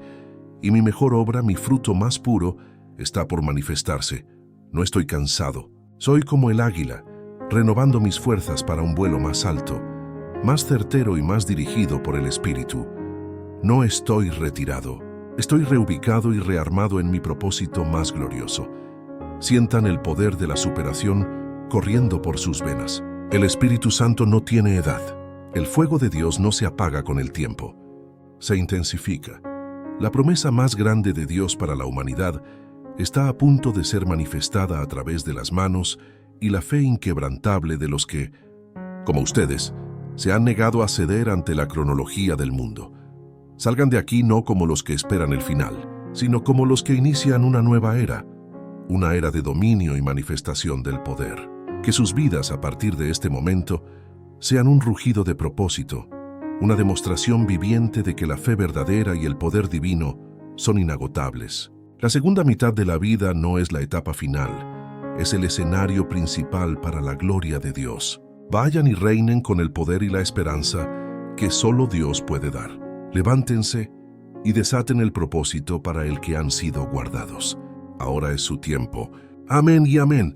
Y mi mejor obra, mi fruto más puro, está por manifestarse. No estoy cansado. Soy como el águila, renovando mis fuerzas para un vuelo más alto, más certero y más dirigido por el Espíritu. No estoy retirado. Estoy reubicado y rearmado en mi propósito más glorioso. Sientan el poder de la superación corriendo por sus venas. El Espíritu Santo no tiene edad. El fuego de Dios no se apaga con el tiempo. Se intensifica. La promesa más grande de Dios para la humanidad está a punto de ser manifestada a través de las manos y la fe inquebrantable de los que, como ustedes, se han negado a ceder ante la cronología del mundo. Salgan de aquí no como los que esperan el final, sino como los que inician una nueva era, una era de dominio y manifestación del poder. Que sus vidas a partir de este momento sean un rugido de propósito, una demostración viviente de que la fe verdadera y el poder divino son inagotables. La segunda mitad de la vida no es la etapa final, es el escenario principal para la gloria de Dios. Vayan y reinen con el poder y la esperanza que solo Dios puede dar. Levántense y desaten el propósito para el que han sido guardados. Ahora es su tiempo. Amén y amén.